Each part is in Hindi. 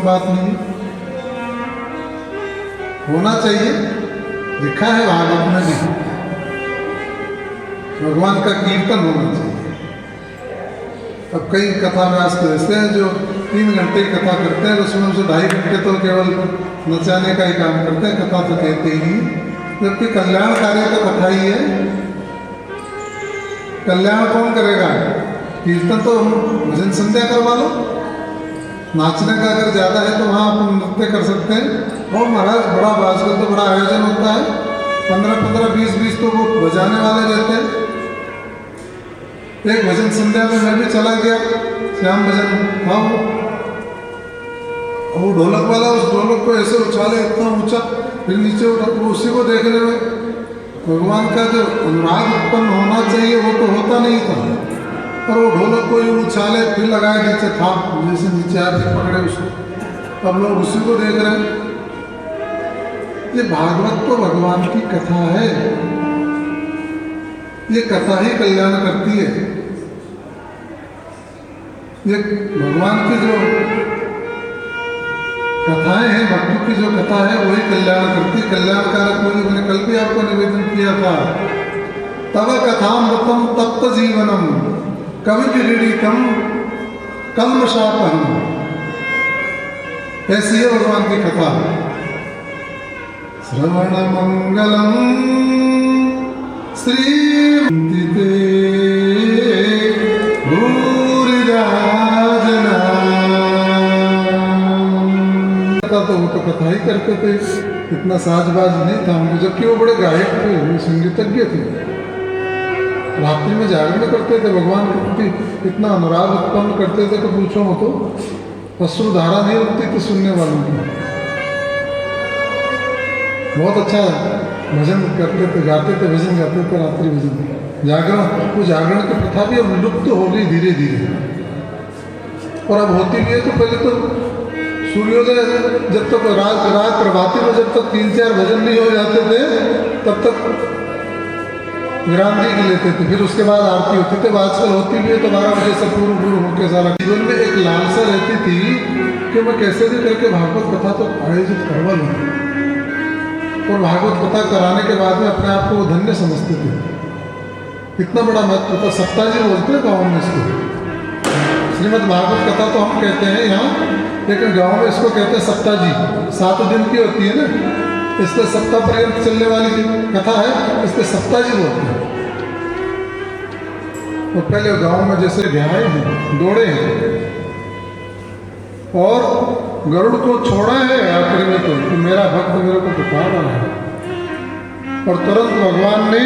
बात नहीं है। होना चाहिए, लिखा है भागवत में भी, भगवान का कीर्तन होना चाहिए। अब कई कथा व्यास तो ऐसे हैं जो 3 घंटे की कथा करते हैं, उसमें से 2.5 घंटे तो केवल नचाने का ही काम करते हैं, कथा तो कहते ही नहीं। जबकि कल्याणकारी तो कथा ही है। कल्याण कौन करेगा? कीर्तन तो भजन संध्या करवा लो। नाचने का अगर ज़्यादा है तो वहाँ अपन नृत्य कर सकते हैं। और महाराज बड़ा आजकल तो बड़ा आयोजन होता है, 15-15, 20-20 तो वो बजाने वाले रहते हैं। एक भजन संध्या में मैं भी चला गया, श्याम भजन था वो ढोलक वाला उस ढोलक को ऐसे उछाले इतना ऊंचा, फिर नीचे उठा, उसी को देखने में भगवान का जो अनुराग उत्पन्न होना चाहिए वो तो होता नहीं था। और वो ढोलक को यूँ उछाले फिर लगाए नीचे था, जैसे नीचे आके पकड़े उसको, अब लोग उसी को देख रहे हैं। ये भागवत तो भगवान की कथा है, ये कथा ही कल्याण करती है। ये भगवान की जो कथाएं हैं, भक्तों की जो कथा है वही कल्याण करती है। कल्याणकारक मुझे मैंने कल भी आपको निवेदन किया था, तव कथामृतम तप्त जीवनम कवि विरीडितम कल्मषापहम। ऐसी है भगवान की कथा। श्रवण मंगलम श्री तो वो तो कथा ही करते थे, इतना साजबाज नहीं था उनको, जबकि वो बड़े गायक थे, वो संगीतज्ञ थे। रात्रि में जागरण करते थे, भगवान के प्रति इतना अनुराग उत्पन्न करते थे कि पूछो हो तो अश्रुधारा नहीं रुकती थी सुनने वालों की। बहुत अच्छा भजन करते थे, गाते थे, भजन गाते थे, रात्रि भजन जागरण। वो जागरण की प्रथा भी अब लुप्त हो गई धीरे धीरे, और अब होती भी है तो पहले तो सूर्योदय जब तक रात प्रभाती में जब तक 3-4 भजन नहीं हो जाते थे तब तक विराम की लेते थे, फिर उसके बाद आरती होती थी। आजकल होती भी है तो 12 बजे से पूर्व होकर सारा। जीवन में एक लालसा रहती थी कि मैं कैसे भी करके भागवत कथा तो आयोजित करवा लूँ, और भागवत कथा कराने के बाद में अपने आप को धन्य समझते थे। इतना बड़ा महत्व था। सप्ताह जी बोलते हैं गाँव में इसको, श्रीमद् भागवत कथा तो हम कहते हैं यहाँ, लेकिन गांव में इसको कहते हैं सप्ताह जी। 7 दिन की होती है ना, इसलिए सप्ताह पर्यंत चलने वाली कथा है, इसलिए सप्ताह जी बोलते हैं। और पहले गांव में जैसे ब्याहे हैं, दौड़े हैं, और गरुड़ को छोड़ा है आखिर में तो मेरा भक्त मेरे को पुकार रहा है। और तुरंत भगवान ने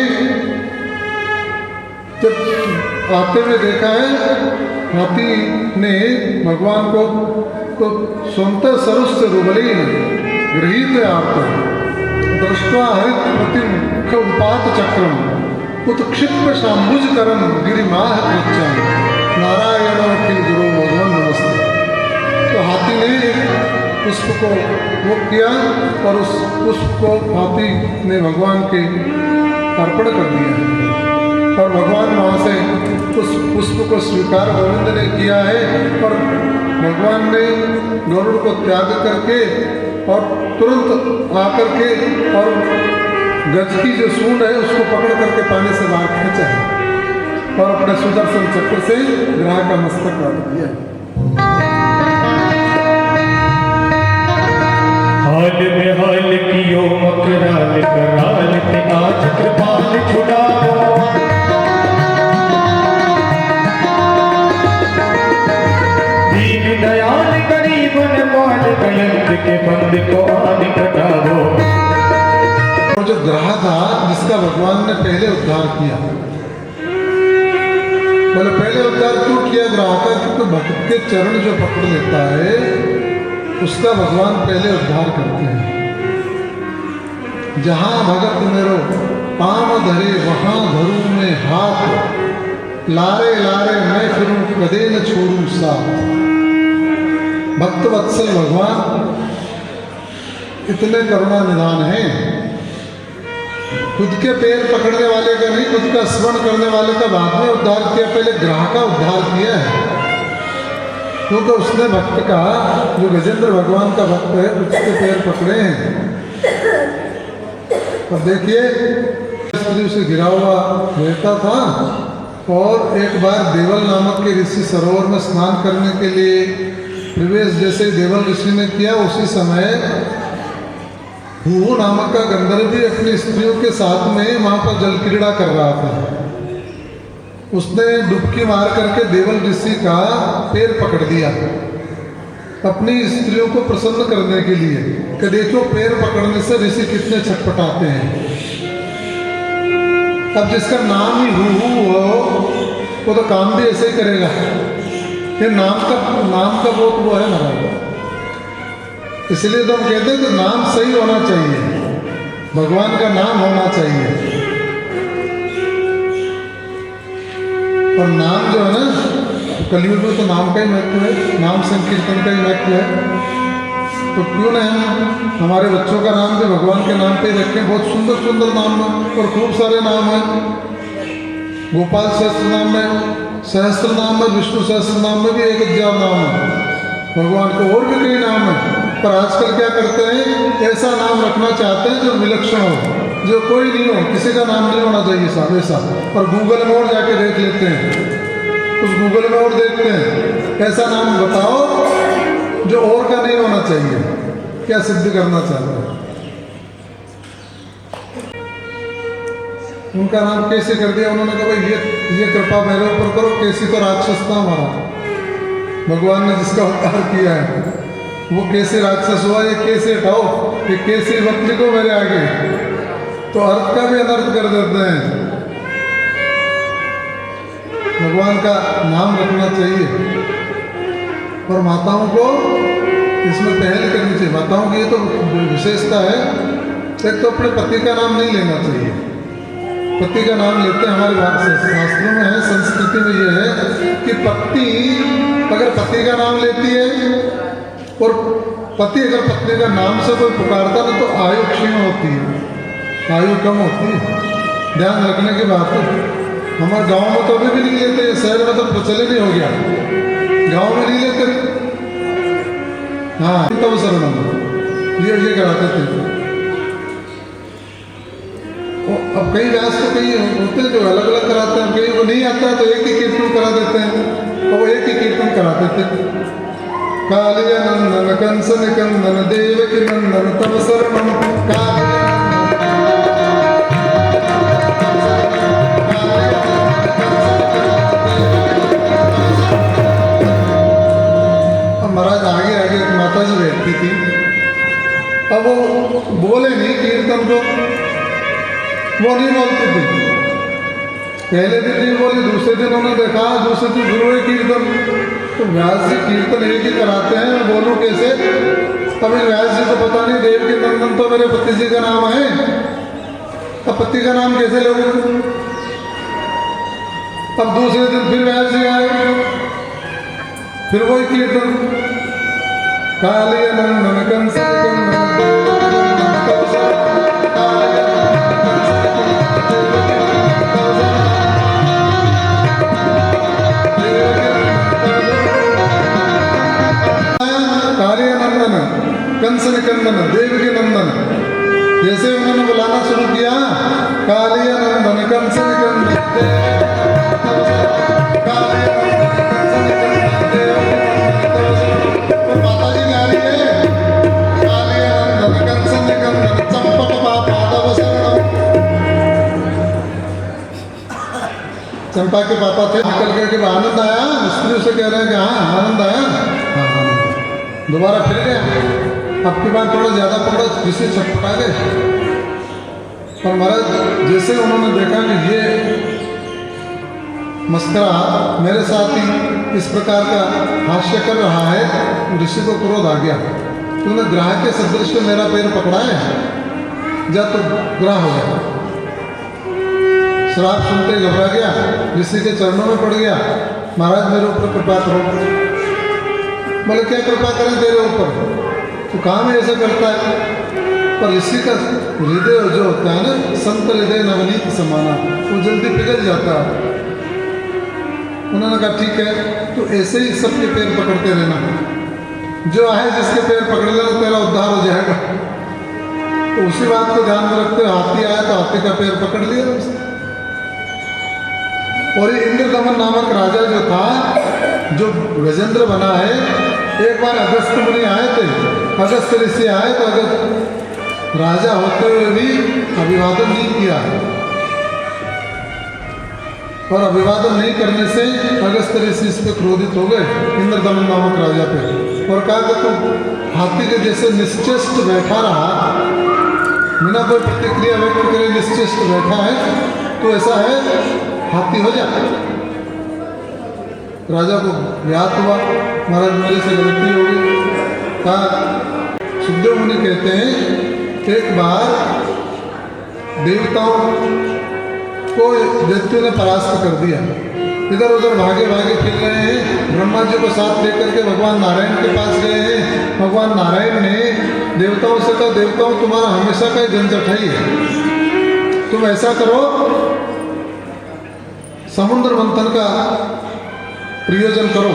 जब आते हुए देखा है, हाथी ने भगवान को तो स्वतः सरुस्य रुबलीन गृहीत आप दृष्टवा हरित प्रतिमुख उपात चक्रम उत्क्षिप्त शाम्बुज करम गिरिमाह कृच्छम नारायण की गुरु भगवान नमस्ते। तो हाथी ने एक पुष्प को वो किया, और उस पुष्प को हाथी ने भगवान के अर्पण कर दिया, और भगवान वहाँ से उस पुष्प को स्वीकार गोविंद ने किया है। और भगवान ने गरुड़ को त्याग करके और तुरंत आकर के और गज की जो सूंड है उसको पकड़ करके पानी से बाहर खींचा है, और अपने सुदर्शन चक्र से ग्रह का मस्तक काट दिया। हाल में हाल कियो मकराल कराल ते आज कृपाल छुड़ाओ। दयाल गरीब नवाज गलत के बंद को आदि कटाओ। वो जो ग्रह था जिसका भगवान ने पहले उद्धार किया, बोले पहले उद्धार क्यों किया ग्रह का? क्योंकि भक्त के चरण जो पकड़ लेता है उसका भगवान पहले उद्धार करते हैं। जहां भगत मेरो पाम धरे वहां धरूं में हाथ, लारे लारे मैं फिरूं कदे न छोड़ूं साथ। भक्त वत्सल भगवान इतने करुणा निधान है, खुद के पैर पकड़ने वाले का नहीं, खुद का स्मरण करने वाले का बाद में उद्धार किया, पहले ग्रह का उद्धार किया है। क्योंकि उसने भक्त का, जो गजेंद्र भगवान का भक्त है, उसके पैर पकड़े हैं। और देखिए स्त्री से घिरा हुआ रहता था, और एक बार देवल नामक के ऋषि सरोवर में स्नान करने के लिए प्रवेश जैसे देवल ऋषि ने किया, उसी समय हूहू नामक का गंधर्व भी अपनी स्त्रियों के साथ में वहां पर जल क्रीड़ा कर रहा था। उसने डुबकी मार करके देवल ऋषि का पैर पकड़ दिया अपनी स्त्रियों को प्रसन्न करने के लिए, कि देखो पैर पकड़ने से ऋषि कितने छटपटाते हैं। अब जिसका नाम ही हूहू हो वो तो काम भी ऐसे ही करेगा। ये नाम का बहुत वो है महाराज, इसलिए तो हम कहते हैं कि नाम सही होना चाहिए, भगवान का नाम होना चाहिए। और नाम जो है ना, कलयुग में तो नाम का ही महत्व है, नाम संकीर्तन का ही महत्व है। तो क्यों ना हम हमारे बच्चों का नाम भी भगवान के नाम पे ही रखें। बहुत सुंदर सुंदर नाम है और खूब सारे नाम हैं। गोपाल सहस्त्र नाम में, सहस्त्र नाम में, विष्णु सहस्त्र नाम में भी 1000 नाम है भगवान को, और भी कई नाम है। पर आजकल क्या करते हैं, ऐसा नाम रखना चाहते हैं जो विलक्षण हो, जो कोई नहीं हो, किसी का नाम नहीं होना चाहिए साहब ऐसा। और गूगल में और जाके देख लेते हैं, उस गूगल में और देखते हैं, ऐसा नाम बताओ जो और का नहीं होना चाहिए। क्या सिद्ध करना चाहते हैं? उनका नाम कैसे कर दिया उन्होंने, कहा भाई ये कृपा मेरे ऊपर करो। कैसी तो राक्षस था हमारा, भगवान ने जिसका अवतार किया है वो कैसे राक्षस हुआ, ये कैसे हटाओ, ये कैसे मत लिखो मेरे आगे, तो अर्थ का भी अनर्थ कर देते हैं। भगवान का नाम रखना चाहिए। और माताओं को इसमें पहल करनी चाहिए। माताओं की ये तो विशेषता है, एक तो अपने पति का नाम नहीं लेना चाहिए। पति का नाम लेते हैं, हमारे शास्त्रों में है, संस्कृति में ये है कि पत्नी अगर पति का नाम लेती है और पति अगर पत्नी का नाम से कोई पुकारता ना, तो आयु क्षीण होती है, आयु कम होती है। ध्यान रखने की बात है। हमारे गांव में तो अभी भी नहीं लेते, शहर में तो प्रचलित ही हो गया, गांव में नहीं लेते। हाँ तब शरणम ये कराते थे। अब कई व्यास तो कई होते हैं जो अलग अलग कराते हैं, कई को नहीं आता है तो एक ही कीर्तन करा देते हैं, और वो एक ही कीर्तन कराते थे। कालिया नंदन कंस निकंदन देवकी नंदन तब शरणम, कालिया महाराज आगे आगे एक माता जी बैठती थी। अब वो बोले नहीं कीर्तन को, वो नहीं बोलती थी। पहले दिन नहीं बोली, दूसरे दिन उन्होंने देखा, दूसरे दिन शुरू हुई कीर्तन। तो व्यास जी कीर्तन एक ही कराते हैं, मैं बोलूँ कैसे? अब इन व्यास जी को पता नहीं, देव के नंदन तो मेरे पति जी का नाम है, अब पति का नाम कैसे लोगे? अब दूसरे दिन फिर व्यास जी आए, फिर वही कीर्तन, कालिया नंदन कंस कंस निकंदन देवकी नंदन, जैसे उन्होंने बुलाना शुरू किया, कालिया नंदन कंस निकंदन माता जी गा रही है, कालिया नंदन कंस निकंदन चंपक पादव शरणम। चंपा के पापा थे, निकल करके आनंद आया, स्त्री उसे कह रहे हैं कि हाँ आनंद आया, हाँ दोबारा फिर गया। अब की बार थोड़ा ज़्यादा पड़ा, जिसे छटपटा गए। पर महाराज जैसे उन्होंने देखा कि ये मस्करा मेरे साथ ही इस प्रकार का हास्य कर रहा है, ऋषि को क्रोध आ गया। तूने ग्राह के सदृश में मेरा पैर पकड़ा है, जा तो ग्राह हो गया। श्राप सुनते घबरा गया, ऋषि के चरणों में पड़ गया, महाराज मेरे ऊपर कृपा करो। बोले क्या कृपा करें तेरे ऊपर, तो काम ही ऐसा करता है। पर ऋषि का हृदय जो होता है ना, संत हृदय नवनीत समाना, वो जल्दी पिघल जाता है। उन्होंने कहा ठीक है, तो ऐसे ही सबके पैर पकड़ते रहना, जो आए जिसके पैर पकड़ लेना तेरा उद्धार हो जाएगा। तो उसी बात को ध्यान में रखते हुए हाथी आया तो हाथी का पैर पकड़ लिया उसने। और ये इंद्रदमन नामक राजा जो था, जो गजेंद्र बना है, एक बार अगस्त मुनि आए थे, अगस्त ऋषि आए तो अगस्त राजा होते हुए भी अभिवादन नहीं किया, और अभिवादन नहीं करने से अगस्त ऋषि इस पे क्रोधित हो गए इंद्रदमन नामक राजा पे, और कहा कि तू हाथी के जैसे निश्चेष्ट बैठा रहा, बिना कोई प्रतिक्रिया व्यक्त करे निश्चेष्ट बैठा है, तो ऐसा है हाथी हो जा। राजा को ज्ञात हुआ, महाराज मेरे से गलती हो गई। कहा सुखदेव मुनि कहते हैं एक बार देवताओं को दैत्यों ने परास्त कर दिया, इधर उधर भागे भागे फिर रहे हैं, ब्रह्मा जी को साथ लेकर के भगवान नारायण के पास गए हैं। भगवान नारायण ने देवताओं से कहा देवताओं तुम्हारा हमेशा का झंझट है, तुम ऐसा करो समुद्र मंथन का प्रयोजन करो,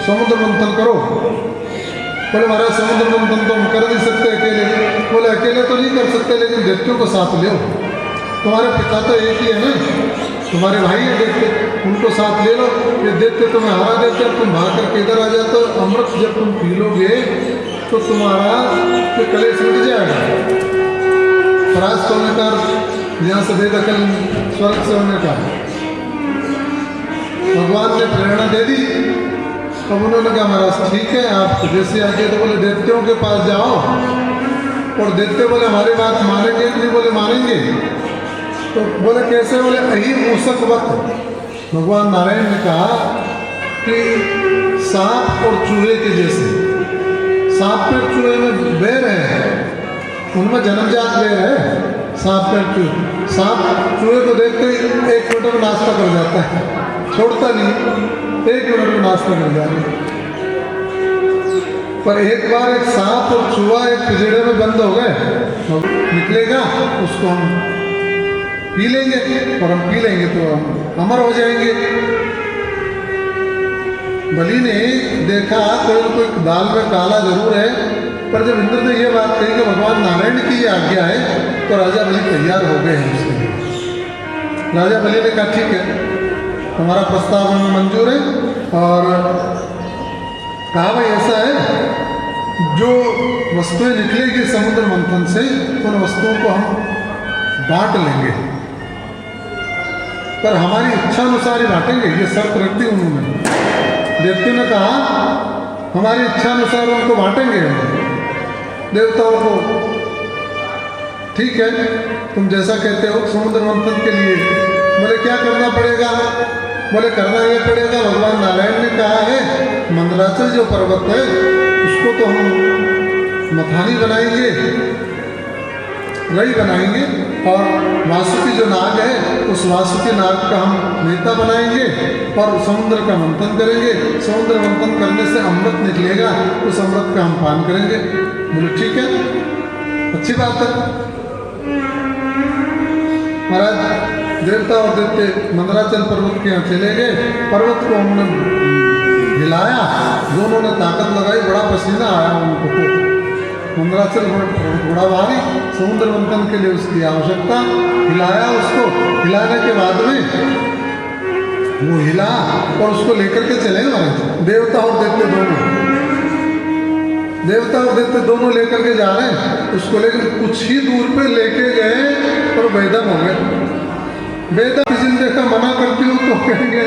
समुद्र मंथन करो। बोले महाराज समुद्र मंथन तो हम कर नहीं सकते अकेले। बोले अकेले तो नहीं कर सकते, लेकिन दैत्यों को साथ ले, तुम्हारे पिता तो एक ही है ना, तुम्हारे भाई है दैत्य, उनको साथ ले लो। ये दैत्य तुम्हें हरा देते, तुम भाग करके इधर आ जाते हो, अमृत जब तुम पी लोगे तो तुम्हारा ये कलेश मिट जाएगा। परास्त होने का यहाँ से बेदखल स्वर्ग से होने का भगवान ने प्रेरणा दे दी। अब उन्होंने कहा महाराज ठीक है आप जैसे आगे, तो बोले दैत्यों के पास जाओ, और दैत्य बोले हमारी बात मानेंगे नहीं, बोले मानेंगे। तो बोले कैसे, बोले अही मूसक वक्त। भगवान नारायण ने कहा कि सांप और चूहे के जैसे, सांप पे चूहे में बैर है, उनमें जन्मजात बैर है सांप पे चूहे। सांप चूहे को देखते ही 1 मिनट में नाश्ता कर जाता है, छोड़ता नहीं, 1 मिनट में नाश्ता कर जाता है। पर एक बार एक सांप और चूहा एक पिंजड़े में बंद हो गए, तो निकलेगा उसको हम पी लेंगे, और हम पी लेंगे तो हम अमर हो जाएंगे। बलि ने देखा कोई न कोई दाल में काला जरूर है, पर जब इंद्र ने यह बात कही कि भगवान नारायण की ये आज्ञा है, तो राजा बलि तैयार हो गए हैं उसके लिए। राजा बलि ने कहा ठीक है हमारा प्रस्ताव हमें मंजूर है, और कहा भाई ऐसा है जो वस्तुएं निकलेगी समुद्र मंथन से उन वस्तुओं को हम बांट लेंगे, पर हमारी इच्छा अनुसार ही बांटेंगे, ये शर्त रख दी उन्होंने। देवताओं ने कहा हमारी इच्छा अनुसार उनको बांटेंगे देवताओं को। ठीक है तुम जैसा कहते हो समुद्र मंथन के लिए। बोले क्या करना पड़ेगा, बोले करना ये पड़ेगा, भगवान नारायण ने कहा है मंदराचल जो पर्वत है उसको तो हम मथानी बनाएंगे, रई बनाएंगे, और वासुकी जो नाग है उस वासुकी नाग का हम नेता बनाएंगे, और समुद्र का मंथन करेंगे। समुद्र मंथन करने से अमृत निकलेगा, उस अमृत का हम पान करेंगे। बोले ठीक है अच्छी बात है। महाराज देवता और दैत्य मंदराचल पर्वत के यहाँ चले गए, पर्वत को हमने हिलाया, दोनों ने ताकत लगाई, बड़ा पसीना आया उनको। मंदराचल पर्वत बड़ा भारी, समुद्र मंथन के लिए उसकी आवश्यकता, हिलाया उसको, हिलाने के बाद में वो हिला और उसको लेकर के चले महाराज। देवता और दैत्य दोनों, देवता और दैत्य दोनों लेकर के जा रहे हैं उसको, लेकिन कुछ ही दूर पे लेके गए और बेदम हो गए। बेदम किसी ने देखा मना करती हूँ तो कहेंगे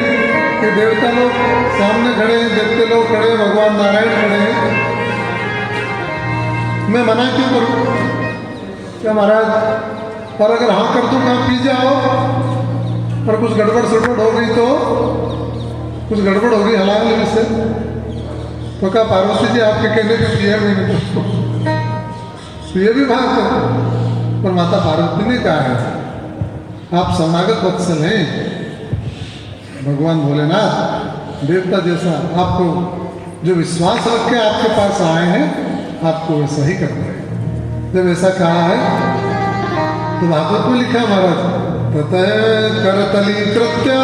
कि देवता लोग सामने खड़े हैं, दैत्य लोग खड़े हैं, भगवान नारायण खड़े हैं, मैं मना क्यों करूँ? क्या महाराज, पर अगर हाँ कर दूँ आप पी जाओ, पर कुछ गड़बड़ सड़बड़ हो गई तो कुछ गड़बड़ हो गई हलाल से, तो क्या पार्वती जी आपके कहने पे पिया मैंने तो ये भी बात है। पर माता पार्वती ने कहा है आप शरणागत वत्सल हैं, भगवान भोलेनाथ देवता जैसा आपको जो विश्वास रख के आपके पास आए हैं आपको वैसा ही करना है। जब ऐसा कहा है तो भागवत में लिखा महाराज ततः करतली कृत्या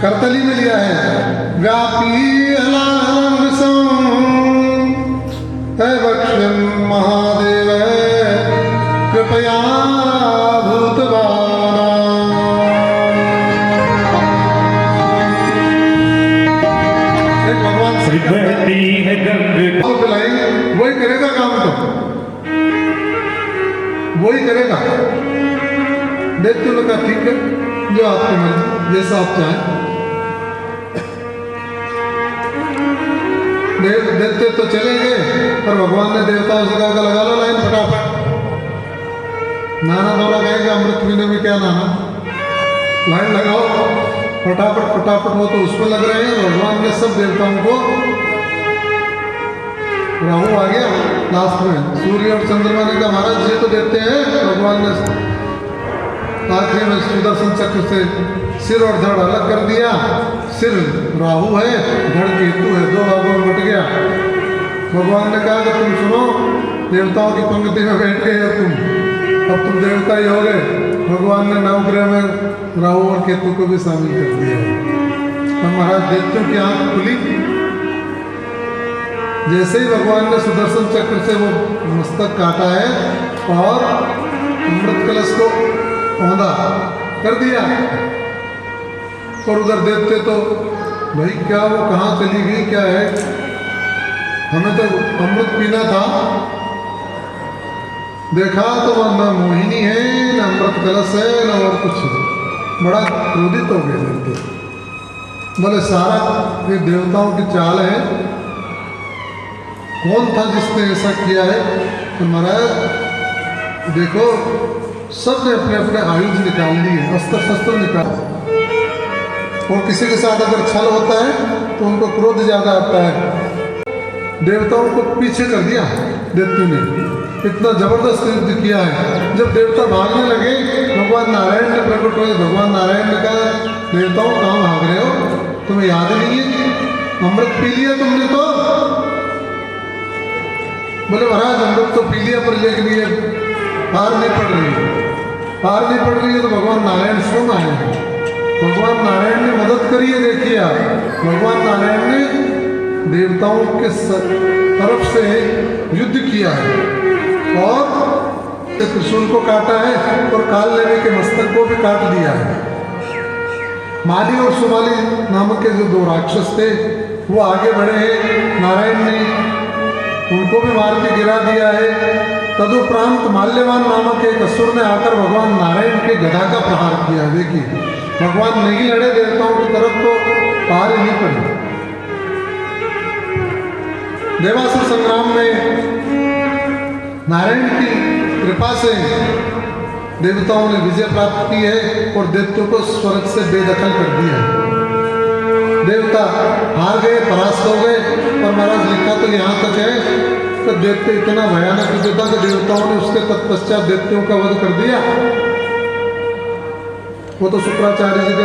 करतली में लिया है। व्यापी अलांग सं वक्ष्यं महादेव कृपया भूतवाना। भगवान श्री बहती है गंगा को पिलाएंगे, वही करेगा काम, तो वही करेगा। देखते लोग का ठीक है, जो आपकी मर्जी, जैसा आप चाहें। देते तो चले गए, पर भगवान ने देवताओं से कहा लगा लो लाइन फटाफट। नाना दोना कहेंगे अमृत पीने में क्या नाना, लाइन लगाओ फटाफट फटाफट। वो तो उसमें लग रहे हैं। भगवान ने सब देवताओं को, राहु आ गया लास्ट में, सूर्य और चंद्रमा ने कहा महाराज ये तो देते हैं। भगवान ने आखिरी में सुदर्शन चक्र से सिर और धड़ अलग कर दिया। सिर राहु है, धड़ केतु है, दो भागों में बट गया। भगवान ने कहा कि तुम सुनो, देवताओं की पंक्ति में बैठ गए हो तुम, अब तुम देवता ही हो गए। भगवान ने नवग्रह में राहु और केतु को भी शामिल कर दिया। अब महाराज दैत्यों की आंख खुली। जैसे ही भगवान ने सुदर्शन चक्र से वो मस्तक काटा है और अमृत कलश को औंधा कर दिया, और उधर देखते तो भाई क्या वो कहाँ चली गई, क्या है, हमें तो अमृत पीना था। देखा तो न मोहिनी है, न अमृत कलश है, न और कुछ। बड़ा क्रोधित हो गए देखते। बोले सारा ये देवताओं की चाल है, कौन था जिसने ऐसा किया है। तो महाराज देखो सब ने अपने अपने आयुध निकाल लिए, अस्त्र शस्त्र निकाल। और किसी के साथ अगर छल होता है तो उनको क्रोध ज्यादा आता है। देवताओं को पीछे कर दिया दैत्यों ने, इतना जबरदस्त युद्ध किया है। जब देवता भागने लगे, भगवान नारायण ने प्रकट हुए। भगवान नारायण ने कहा देवताओं कहाँ भाग रहे हो, तुम्हें याद नहीं है, अमृत पी लिया तुमने तो। बोले महाराज अमृत तो पी लिया, पर लेकिन ये पार नहीं पड़ रही है, पार नहीं पड़ रही है। तो भगवान नारायण स्वयं आए हैं। भगवान नारायण ने मदद करी है। देखिए आप, भगवान नारायण ने देवताओं के तरफ से युद्ध किया है और त्रिशूल को काटा है और काल लेवे के मस्तक को भी काट दिया है। माली और सुमाली नामक के जो दो राक्षस थे वो आगे बढ़े हैं, नारायण ने उनको भी मार के गिरा दिया है। तदुपरांत माल्यवान नामक एक असुर ने आकर भगवान नारायण के गदा का प्रहार किया। देखिए भगवान नहीं लड़े देवताओं की तरफ तो पार ही नहीं पड़ी। देवासुर संग्राम में नारायण की कृपा से देवताओं ने विजय प्राप्त की है और दैत्यों को स्वर्ग से बेदखल कर दिया। देवता हार गए, परास्त हो गए। और महाराज लिखा तो यहाँ तक है तो दैत्य इतना भयानक युद्ध था कि देवताओं ने उसके तत्पश्चात दैत्यों का वध कर दिया। वो तो शुक्राचार्य जी के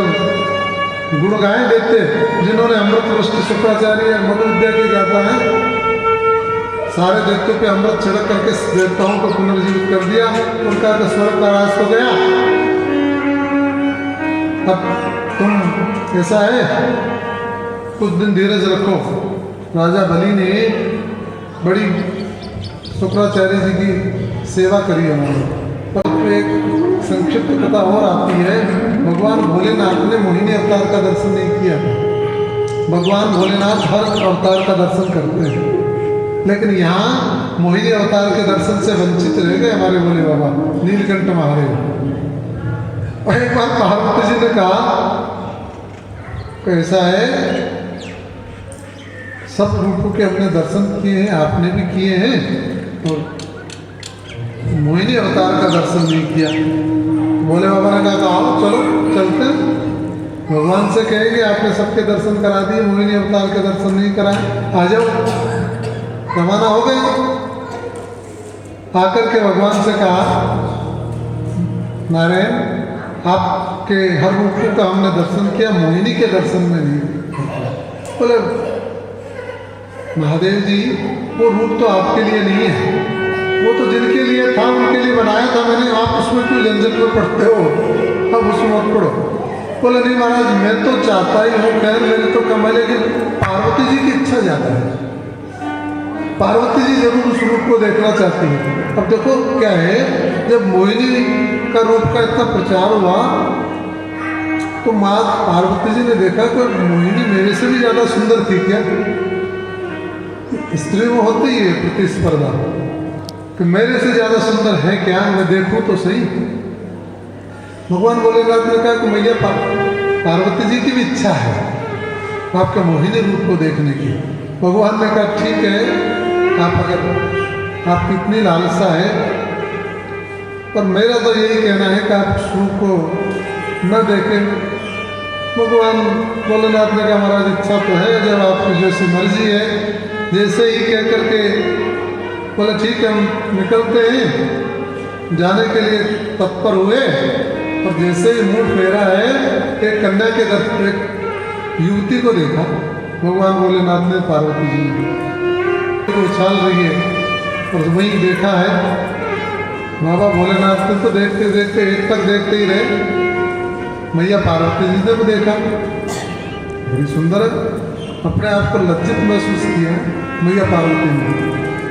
गुण गाए देते, जिन्होंने अमृत वृष्टि शुक्राचार्य मनु विद्या की गाता है। सारे दैत्यों पे अमृत छिड़क करके देवताओं को पुनर्जीवित कर दिया, उनका तो स्वर्ग का राज हो गया। अब तुम ऐसा है कुछ दिन धीरज रखो। राजा बलि ने बड़ी शुक्राचार्य जी की सेवा करी उन्होंने। पर एक संक्षिप्त कथा और आती है। भगवान भोलेनाथ ने मोहिनी अवतार का दर्शन नहीं किया था। भगवान भोलेनाथ हर अवतार का दर्शन करते हैं, लेकिन यहाँ मोहिनी अवतार के दर्शन से वंचित रह गए हमारे भोले बाबा नीलकंठ महादेव। और एक बार पार्वती जी ने कहा कैसा है, सब रूपों के हमने दर्शन किए हैं, आपने भी किए हैं, और मोहिनी अवतार का दर्शन नहीं किया। भोले बाबा ने कहा आओ चलो चलते हैं, भगवान से कहेंगे आपने सबके दर्शन करा दिए, मोहिनी अवतार के दर्शन नहीं कराए, आ जाओ। रवाना हो गए। आकर के भगवान से कहा नारायण आपके हर रूपों का हमने दर्शन किया, मोहिनी के दर्शन में नहीं। बोले महादेव जी वो रूप तो आपके लिए नहीं है, वो तो जिनके लिए था उनके लिए बनाया था मैंने, आप उसमें क्यों झंझट में पड़ते हो, अब उसमें मत पड़ो। बोले नहीं महाराज मैं तो चाहता ही हूँ, खैर मेरी तो कम है, लेकिन पार्वती जी की इच्छा ज़्यादा है। पार्वती जी जरूर उस रूप को देखना चाहती है। अब देखो क्या है, जब मोहिनी का रूप का इतना प्रचार हुआ तो माँ पार्वती जी ने देखा कि मोहिनी मेरे से भी ज़्यादा सुंदर थी क्या। स्त्री में होती है प्रतिस्पर्धा कि मेरे से ज़्यादा सुंदर है क्या, मैं देखूं तो सही। भगवान भोलेनाथ ने कहा कि मैया पार्वती जी की भी इच्छा है आपके मोहिनी रूप को देखने की। भगवान ने कहा ठीक है, आप अगर आपकी इतनी लालसा है, पर मेरा तो यही कहना है कि आप उस रूप को न देखें। भगवान भोलेनाथ ने कहा महाराज इच्छा तो है, जब आपकी जैसी मर्जी है, जैसे ही कह करके बोले ठीक है हम निकलते हैं। जाने के लिए तत्पर हुए और जैसे ही मुंह फेरा है, एक कन्या के दर एक युवती को देखा। भगवान भोलेनाथ ने पार्वती जी को उछाल रही है और वहीं देखा है। बाबा भोलेनाथ ने तो देखते देखते एक तक देखते ही रहे। मैया पार्वती जी ने भी देखा, बड़ी सुंदर है। अपने आप को लज्जित महसूस किया मैया पार्वती ने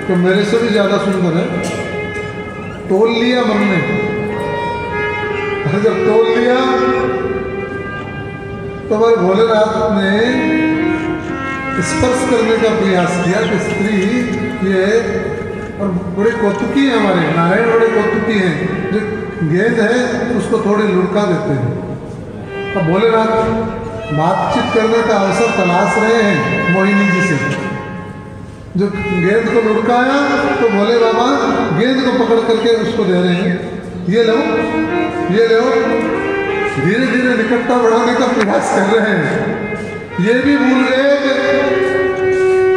कि मेरे से भी ज़्यादा सुंदर है। तोल लिया मन में, और जब तोल लिया तो हमारे भोलेनाथ ने स्पर्श करने का प्रयास किया कि स्त्री ये, और बड़े कौतुकी हैं हमारे नारायण, बड़े कौतुकी हैं। जो गेंद है उसको थोड़ी लुढ़का देते हैं। अब भोलेनाथ बातचीत करने का अवसर तलाश रहे हैं मोहिनी जी से। जो गेंद को लुढ़काया तो भोले बाबा गेंद को पकड़ करके उसको दे रहे हैं, ये लो ये लो। धीरे धीरे निकटता बढ़ाने का प्रयास कर रहे हैं। ये भी भूल गए कि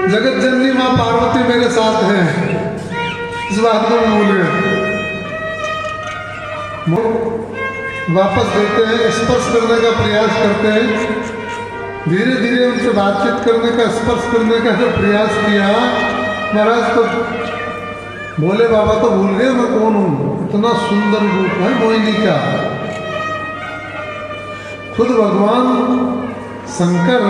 जगत जननी माँ पार्वती मेरे साथ है, इस बात को भूल गए। वापस देते हैं, स्पर्श करने का प्रयास करते हैं। धीरे धीरे उनसे बातचीत करने का, स्पर्श करने का जो प्रयास किया, महाराज तो भोले बाबा तो भूल गए मैं कौन हूँ। इतना सुंदर रूप है मोहिनी का। खुद भगवान शंकर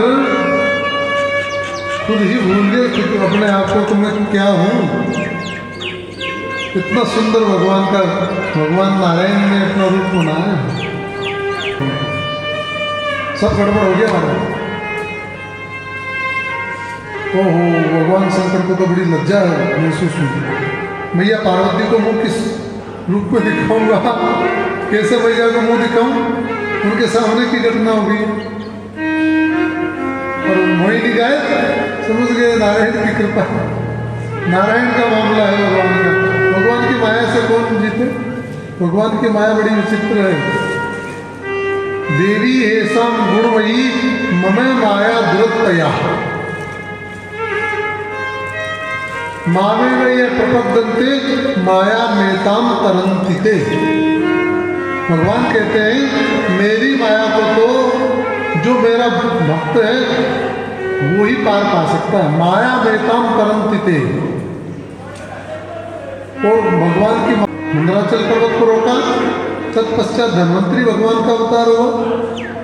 खुद ही भूल गए खुद अपने आप को कि मैं क्या हूँ। इतना सुंदर भगवान का, भगवान नारायण ने अपना रूप बनाया। सब गड़बड़ हो गया हमारा। ओहो, भगवान शंकर को तो बड़ी लज्जा महसूस हुई। मैया पार्वती को मुंह किस रूप में दिखाऊंगा, कैसे मैया को मुंह दिखाऊं, उनके सामने की घटना होगी। और मोहिनी गाय समझ गए नारायण की कृपा, नारायण का मामला है भगवान का। भगवान की माया से कौन जीते। भगवान की माया बड़ी विचित्र है। देवी हेसाम गुणमयी ममे माया दुरतया मामे में ये प्रपद्यन्ते माया मेताम तरंतिते। भगवान कहते हैं मेरी माया को तो जो मेरा भक्त है वो ही पार पा सकता है। माया मेताम तरंतिते। और भगवान की मंदराचल पर्वत को रोका, तत्पश्चात धन्वंतरी भगवान का अवतार हुआ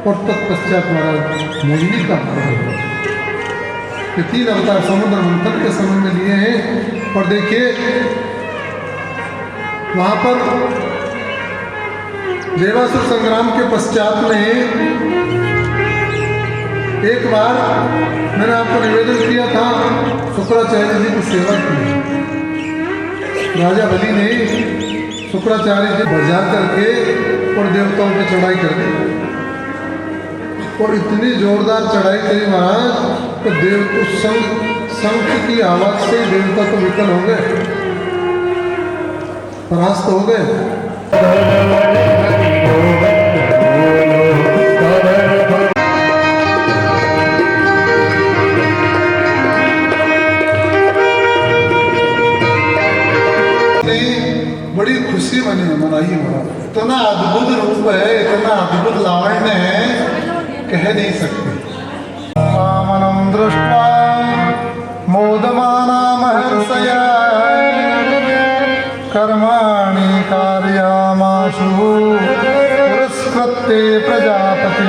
और तत्पश्चात महाराज मोहिनी का अवतार हुआ। ये 3 अवतार समुद्र मंथन के समय में लिए हैं। और देखिए वहाँ पर देवासुर संग्राम के पश्चात में एक बार मैंने आपको निवेदन किया था, शुक्राचार्य जी की सेवा की। राजा बलि ने शुक्राचार्य जी बजा करके और देवताओं पर चढ़ाई कर दी। और इतनी जोरदार चढ़ाई करी महाराज कि देव उस शंख की आवाज से ही देवता तो विकल हो गए, परास्त हो गए। बड़ी खुशी मनाई महाराज। इतना अद्भुत रूप है, इतना अद्भुत लावण्य है, कह नहीं सकते। वामनं दृष्ट्वा मोदमाना महर्षया कर्माणि कार्यामाशु पुरस्कृत्य ते प्रजापति।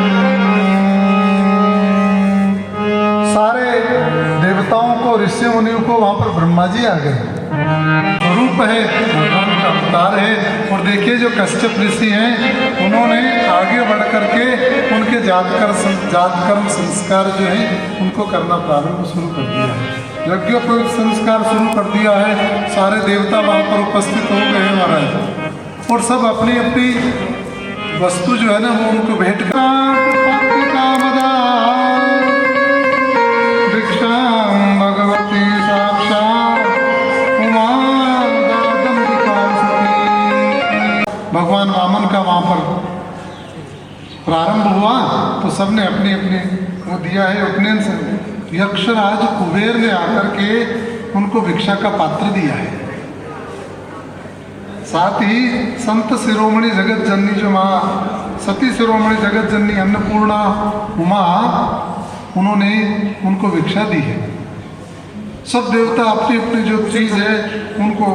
सारे देवताओं को, ऋषि मुनियों को वहां पर ब्रह्मा जी आ गए। रूप है, भगवान का अवतार है। और देखिए जो कश्यप ऋषि हैं, उन्होंने आगे बढ़ करके उनके जातकर्म संस्कार जो है उनको करना प्रारंभ शुरू कर दिया है। यज्ञोपवीत संस्कार शुरू कर दिया है। सारे देवता वहाँ पर उपस्थित हो गए महाराज, और सब अपनी अपनी वस्तु जो है ना वो उनको भेंट भगवती साक्षात भगवान वामन का वहाँ पर प्रारंभ हुआ तो सबने अपने अपने वो दिया है उपनयन से। यक्षराज कुबेर ने आकर के उनको भिक्षा का पात्र दिया है। साथ ही संत शिरोमणि जगत जननी जो माँ सती शिरोमणि जगत जननी अन्नपूर्णा उमा, उन्होंने उनको भिक्षा दी है। सब देवता अपनी अपनी जो चीज़ है उनको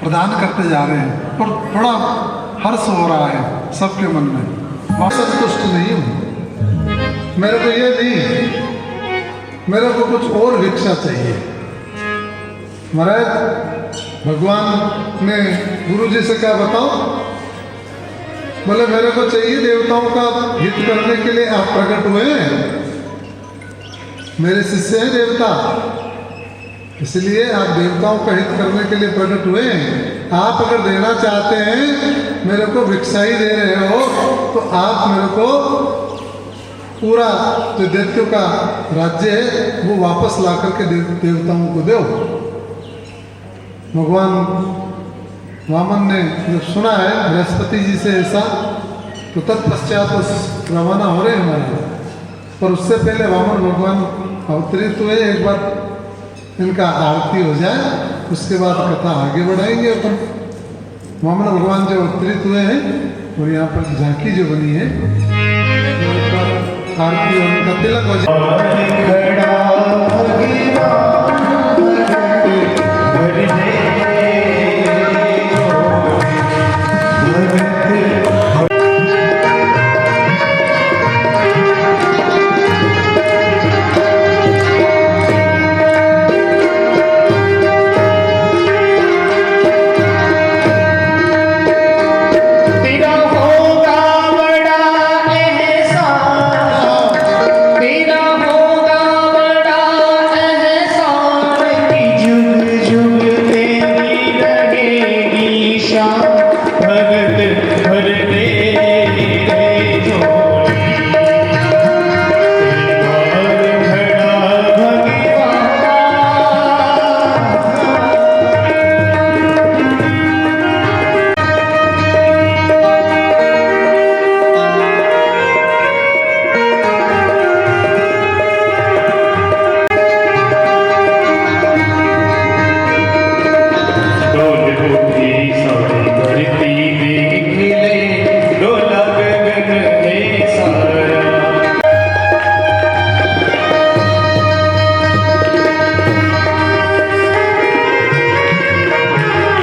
प्रदान करते जा रहे हैं, और बड़ा हर्ष हो रहा है सबके मन में। मैं संतुष्ट नहीं हूँ, मेरे को ये नहीं, मेरे को कुछ और भिक्षा चाहिए। महाराज भगवान ने गुरु जी से क्या बताओ, बोले मेरे को चाहिए देवताओं का हित करने के लिए आप प्रकट हुए हैं, मेरे शिष्य हैं देवता, इसलिए आप देवताओं का हित करने के लिए प्रकट हुए हैं। आप अगर देना चाहते हैं, मेरे को भिक्षा ही दे रहे हो, तो आप मेरे को पूरा जो दैत्यों का राज्य है वो वापस ला करके देवताओं को दो। भगवान वामन ने जब सुना है बृहस्पति जी से ऐसा, तो तत्पश्चात रवाना हो रहे हमारे, पर उससे पहले वामन भगवान अवतरित हुए। एक बार इनका आरती हो जाए, उसके बाद कथा आगे बढ़ाएंगे अपन। वामन भगवान जो अवतरित हुए हैं और यहाँ पर झांकी जो बनी है, आरती और उनका तिलक हो जाए।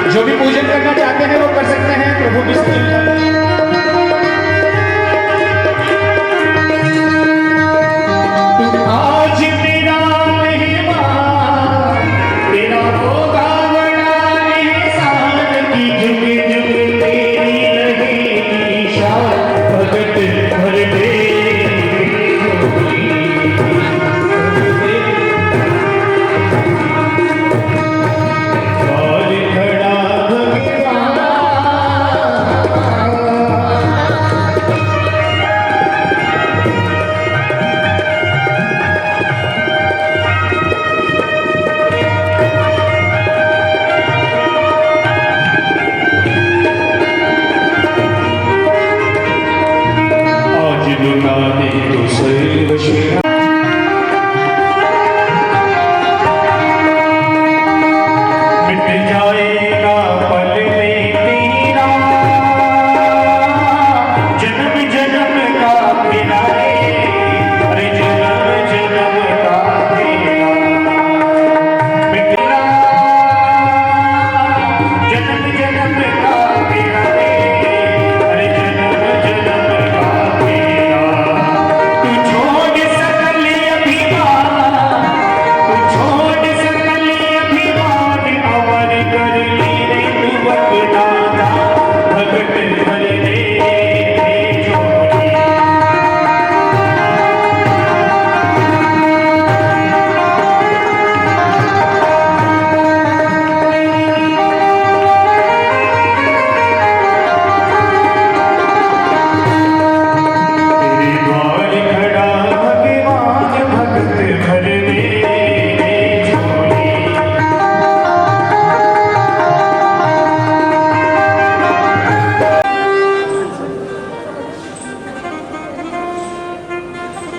जो भी पूजन करना चाहते हैं वो कर सकते हैं। प्रभु विष्णु आज तेरा मेहमान, तेरा होगा बड़ा एहसान की जुग जुग तेरी रहेगी शान, भगत भर दे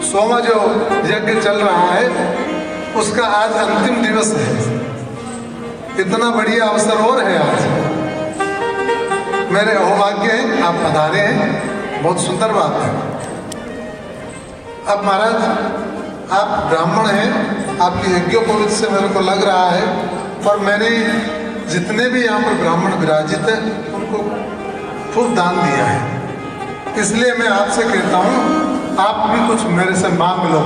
सोमा जो यज्ञ चल रहा है उसका आज अंतिम दिवस है। इतना बढ़िया अवसर और है आज। मेरे अहोभाग्य है आप पधारे हैं, बहुत सुंदर बात है। अब महाराज आप ब्राह्मण हैं, आपकी यज्ञोपवीत से मेरे को लग रहा है, और मैंने जितने भी यहाँ पर ब्राह्मण विराजित हैं उनको खूब दान दिया है। इसलिए मैं आपसे कहता हूँ आप भी कुछ मेरे से मांग लो।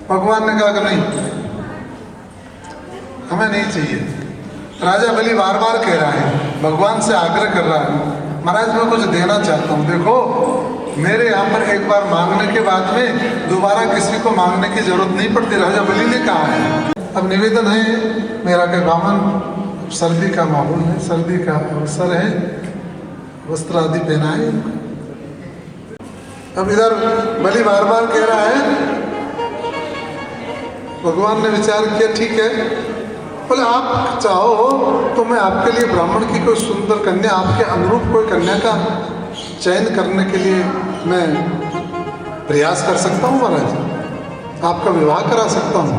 भगवान ने कहा कि नहीं, हमें नहीं चाहिए। राजा बलि बार बार कह रहा है, भगवान से आग्रह कर रहा है, महाराज मैं कुछ देना चाहता हूँ। देखो मेरे यहाँ पर एक बार मांगने के बाद में दोबारा किसी को मांगने की जरूरत नहीं पड़ती, राजा बलि ने कहा है। अब निवेदन है मेरा के बामन, सर्दी का माहौल है, सर्दी का अवसर है, वस्त्र आदि पहनाए। अब इधर बलि बार बार कह रहा है, भगवान ने विचार किया ठीक है, बोले आप चाहो तो मैं आपके लिए ब्राह्मण की कोई सुंदर कन्या, आपके अनुरूप कोई कन्या का चयन करने के लिए मैं प्रयास कर सकता हूँ महाराज, आपका विवाह करा सकता हूँ।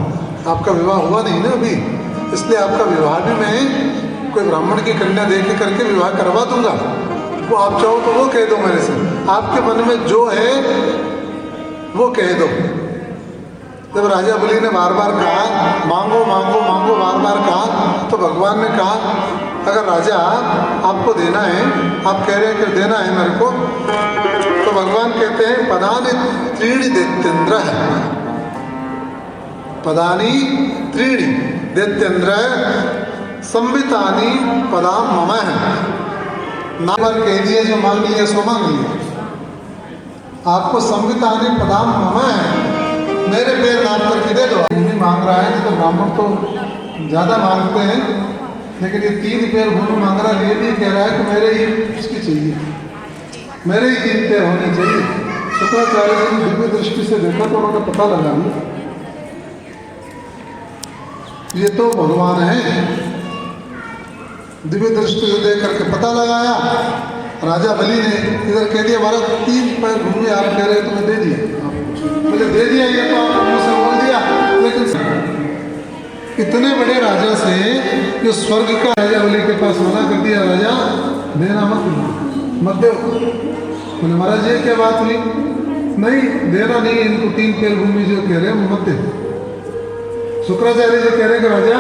आपका विवाह हुआ नहीं ना अभी, इसलिए आपका विवाह भी मैं कोई ब्राह्मण की कन्या देख करके विवाह करवा दूंगा। वो आप चाहो तो वो कह दो मेरे से, आपके मन में जो है वो कह दो। जब राजा बलि ने बार बार कहा मांगो मांगो मांगो, बार बार कहा, तो भगवान ने कहा अगर राजा आपको देना है, आप कह रहे हैं कि देना है मेरे को, तो भगवान कहते हैं पदानि त्रीणि दैत्येन्द्र है, पदानि त्रीणि दैत्येन्द्र संवितानि पदाम मम है। नाम पर कह दिए जो मांग लिया सो मांग लिया। आपको संवितानि पदाम मम है, मेरे पैर नाम करके दे दो। भूमि मांग रहा है तो ब्राह्मण तो ज़्यादा मांगते हैं, लेकिन ये 3 पैर भूमि मांग रहा है, ये भी कह रहा है कि मेरे ही उसकी चाहिए, मेरे ही 3 पैर होने चाहिए। शुक्राचार्य जी ने दिव्य दृष्टि से देखा तो उन्होंने पता लगा ये तो भगवान है। दिव्य दृष्टि से देख करके पता लगाया। राजा बलि ने इधर कह दिया हमारा 3 पैर भूमि आप कह रहे तो मैं दे दिया, मुझे दे दिया, ये तो आप मुंह से बोल दिया। लेकिन इतने बड़े राजा से जो स्वर्ग का राजा बलि के पास मना कर दिया, राजा देना मत दो। बोले महाराज ये क्या बात हुई, नहीं देना नहीं, इनको 3 पैर भूमि जो कह रहे हैं मत दे। शुक्राचार्य जी कह रहे कि राजा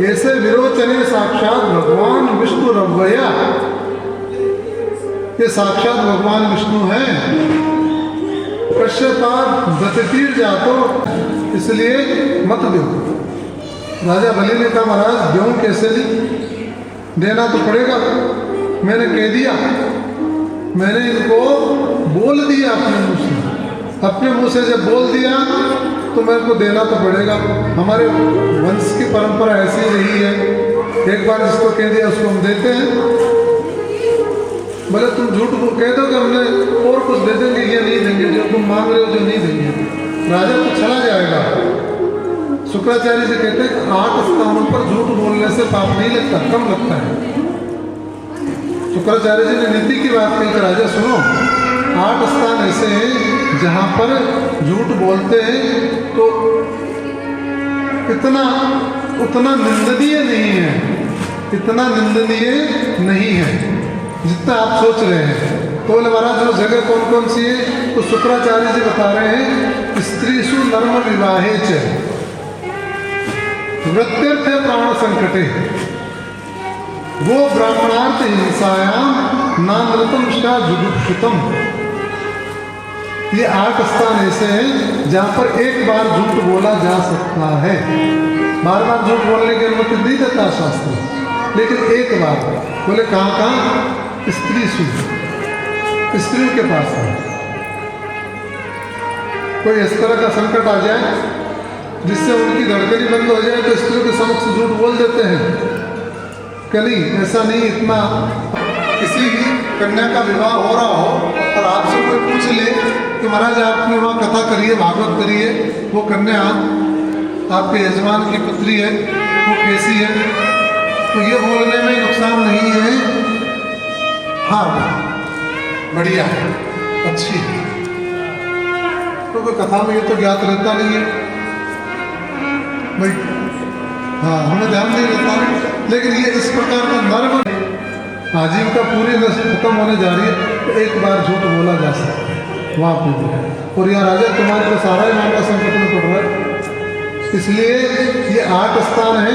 ऐसे विरोचने साक्षात भगवान विष्णु रवैया, ये साक्षात भगवान विष्णु है, कश्यपाद दतितीर जातो, इसलिए मत दो। राजा बलि ने कहा महाराज दूं कैसे नहीं, देना तो पड़ेगा, मैंने कह दिया, मैंने इनको बोल दिया अपने मुंह से जब बोल दिया तो मेरे को देना तो पड़ेगा। हमारे वंश की परंपरा ऐसी रही है, एक बार जिसको कह दिया उसको हम देते हैं। बोले तुम झूठ कह दो कि हमने और कुछ दे देंगे, ये नहीं देंगे, जो तुम मांग रहे हो जो नहीं देंगे, राजा तो चला जाएगा। शुक्राचार्य जी कहते हैं 8 स्थानों पर झूठ बोलने से पाप नहीं लगता, कम लगता है। शुक्राचार्य जी ने नीति की बात कही कि राजा सुनो, 8 स्थान ऐसे हैं जहाँ पर झूठ बोलते हैं तो उतना निंदनीय नहीं है, इतना निंदनीय नहीं है जितना आप सोच रहे हैं। तो बोले महाराज वो जगह कौन कौन सी है, तो शुक्राचार्य जी बता रहे हैं स्त्रीषु नर्म विवाहे च वृत्त्यर्थे प्राण संकटे वो ब्राह्मणार्थ हिंसायाम नानृतम शा जुगुप्सुतम। ये 8 स्थान ऐसे हैं जहाँ पर एक बार झूठ बोला जा सकता है। बार बार झूठ बोलने की अनुमति नहीं देता शास्त्र, लेकिन एक बार। बोले कहाँ कहाँ, स्त्रियों के पास है। कोई इस तरह का संकट आ जाए जिससे उनकी धड़कन बंद हो जाए तो स्त्रियों के समक्ष झूठ बोल देते हैं कि नहीं ऐसा नहीं, इतना किसी कन्या का विवाह हो रहा हो और आपसे कोई पूछ ले कि महाराज आपने वहाँ कथा करिए, भागवत करिए, वो कन्या आपके यजमान की पुत्री है, वो कैसी है, तो ये बोलने में नुकसान नहीं है, हाँ बढ़िया है, अच्छी है। क्योंकि कथा में ये तो ज्ञात रहता नहीं है भाई, हाँ हमें ध्यान नहीं रहता, लेकिन ये इस प्रकार का नर्म आजीविका पूरी नस्ल खत्म होने जा रही है, तो एक बार झूठ बोला जा सकता है वहाँ पे भी। और यहाँ राजा तुम्हारे को सारा ही मामला संकट में पड़ रहा है, इसलिए ये 8 स्थान है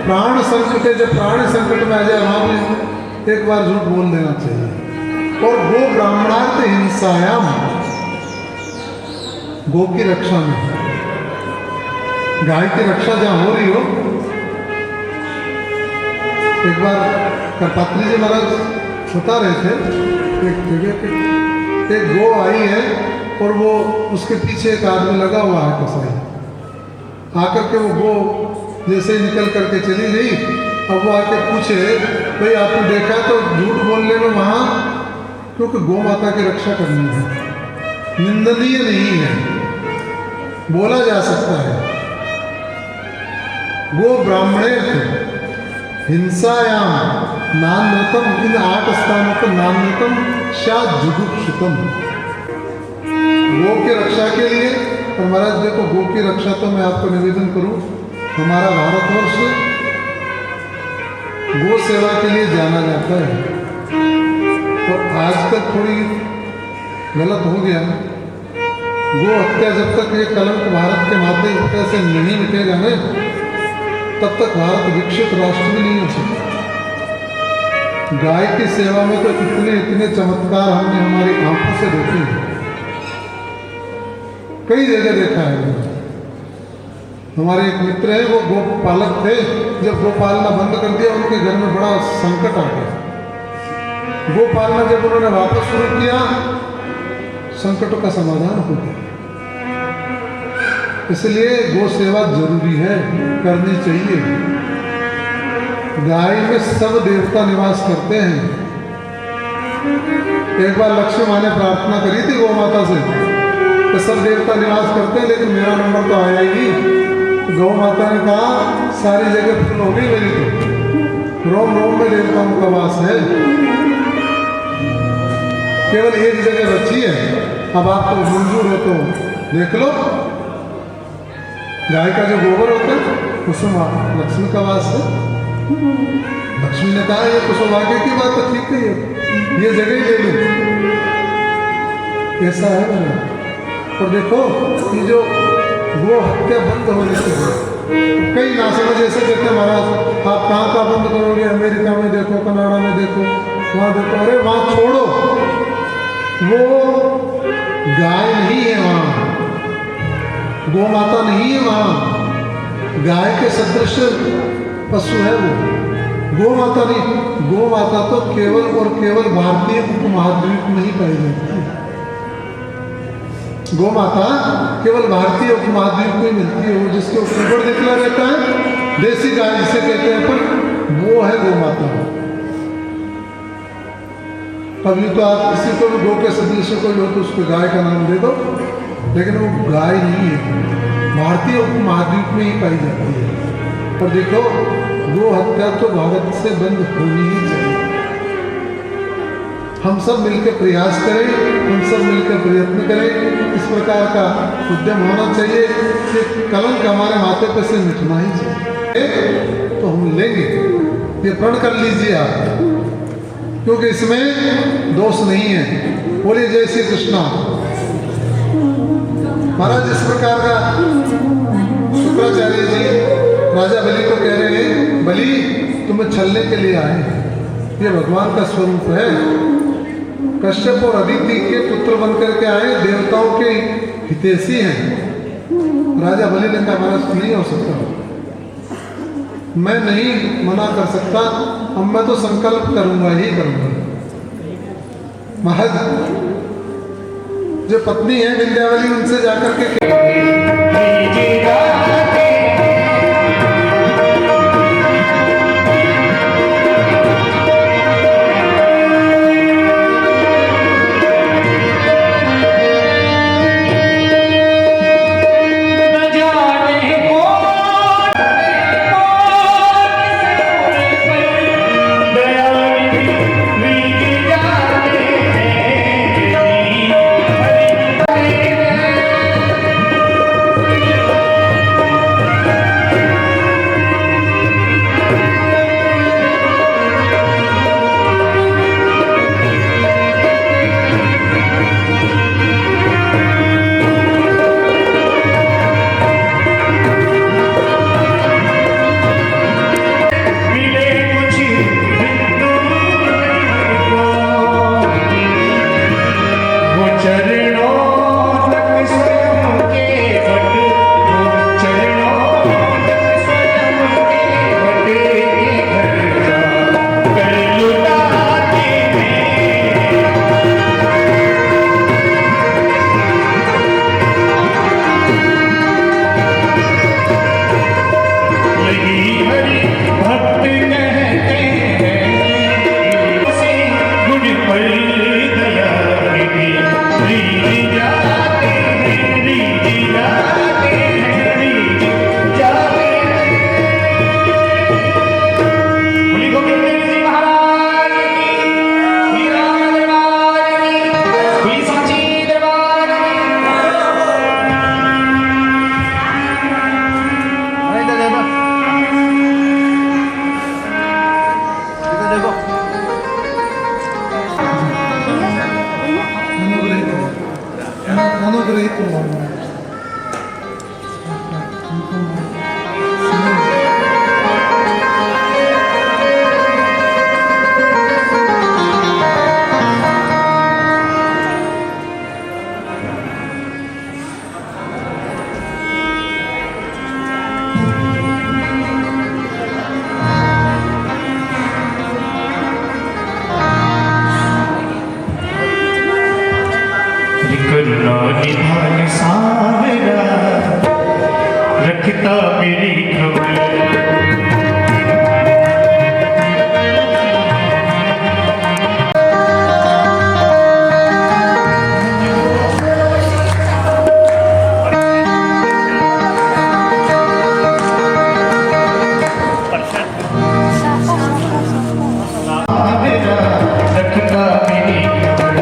प्राण संकट है, जब प्राण संकट में आ जाए वहाँ भी एक बार झूठ बोल देना चाहिए। और गो ब्राह्मणार्थ हिंसायाम, गो की रक्षा में, गाय की रक्षा जहाँ हो रही हो, एक बार करपात्री जी महाराज बता रहे थे एक जगह पे एक गो आई है और वो उसके पीछे एक आदमी लगा हुआ है कसाई, आकर के वो गो जैसे ही निकल करके चली गई, अब वो आके पूछे भाई आपने देखा तो झूठ बोलने में वहाँ, क्योंकि गौ माता की रक्षा करनी है, निंदनीय नहीं है, बोला जा सकता है। गो ब्राह्मणे हिंसायाम नान्यतम, इन 8 स्थानों पर नान्यतम शायद जुगुप्सुतम, गो की रक्षा के लिए। और महाराज देखो गो की रक्षा तो मैं आपको निवेदन करूं, हमारा भारतवर्ष गो सेवा के लिए जाना जाता है, और आजकल थोड़ी गलत हो गया। गो हत्या जब तक ये कलंक भारत के माथे से नहीं मिटेगा ना, तब तक भारत विकसित राष्ट्र भी नहीं हो सकता। गाय की सेवा में तो इतने चमत्कार हमने हमारी आंखों से देखे हैं, कई जगह देखा है। हमारे एक मित्र हैं, वो गोपालक थे, जब गोपालना बंद कर दिया उनके घर में बड़ा संकट आ गया। गोपालना जब उन्होंने वापस शुरू किया, संकटों का समाधान हो गया। इसलिए गो सेवा जरूरी है, करनी चाहिए। गाय में सब देवता निवास करते हैं। एक बार लक्ष्मी माँ ने प्रार्थना करी थी गौ माता से कि सब देवता निवास करते हैं, लेकिन मेरा नंबर तो आया ही नहीं। गौ माता ने कहा सारी जगह फुल हो गई मेरी, तो रोम रोम में देवताओं का वास है, केवल एक जगह बची है। अब आपको मंजूर हो तो देख लो, गाय का जो गोबर होता है उसमें लक्ष्मी का वास है। लक्ष्मी ने कहा ये तो सौभाग्य की बात है, ठीक है ये जगह ही ले लूं, ऐसा है मेरा। और देखो ये जो गो हत्या बंद होने से कई नासमझ जैसे कहते महाराज आप कहाँ का बंद करोगे, अमेरिका में देखो, कनाडा में देखो, वहाँ देखो। अरे वहाँ छोड़ो, वो गाय नहीं है वहाँ, गौ माता नहीं है वहाँ, गाय के सदृश पशु है वो, गौ माता नहीं। गौ माता तो केवल और केवल भारतीय उपमहाद्वीप में ही पाई जाती है। गौ माता केवल भारतीय उपमहाद्वीप में मिलती है, वो जिसके ऊपर निकला रहता है, देसी गाय जिसे कहते हैं, पर वो है गौ माता। कभी तो आप किसी को भी गौ के सदृश कोई हो तो उसको गाय का नाम दे दो, लेकिन वो गाय नहीं है, भारतीय उपमहाद्वीप में ही पाई जाती है। पर देखो गो हत्या तो भारत से बंद होनी ही चाहिए। हम सब मिलकर प्रयास करें, हम सब मिलकर प्रयत्न करें, इस प्रकार का उद्यम होना चाहिए कि कलंक हमारे माथे पर से मिटना ही चाहिए। तो हम लेंगे, ये प्रण कर लीजिए आप, क्योंकि इसमें दोष नहीं है। बोलिए जय श्री कृष्णा। महाराज इस प्रकार का शुक्राचार्य जी राजा बलि को कह रहे हैं, बलि तुम्हें छलने के लिए आए, ये भगवान का स्वरूप है। कश्यप और अदिति के पुत्र बनकर के आए, देवताओं के हितैषी हैं। राजा बलि ने कहा महाराज नहीं हो सकता, मैं नहीं मना कर सकता, अब मैं तो संकल्प करूंगा ही करूंगा। महाराज जो पत्नी है विंध्यावली, उनसे जाकर के चरणों तक स्वयं के बट चरणों तक स्वयं के बट के घर जा कर लुटाते हैं लगी हरि भक्त कहते हैं उसे गुण पर दया निधि रीझ जाते हैं रीझ जाते हैं रीझ जाते हैं। बोली गोविंद देव जी महाराज की, हीरा दरबार की, बोली सांची दरबार की। अनुग्रहित हुआ करुणा निधान सावरा रखता मेरी खबर रखता मेरी खबर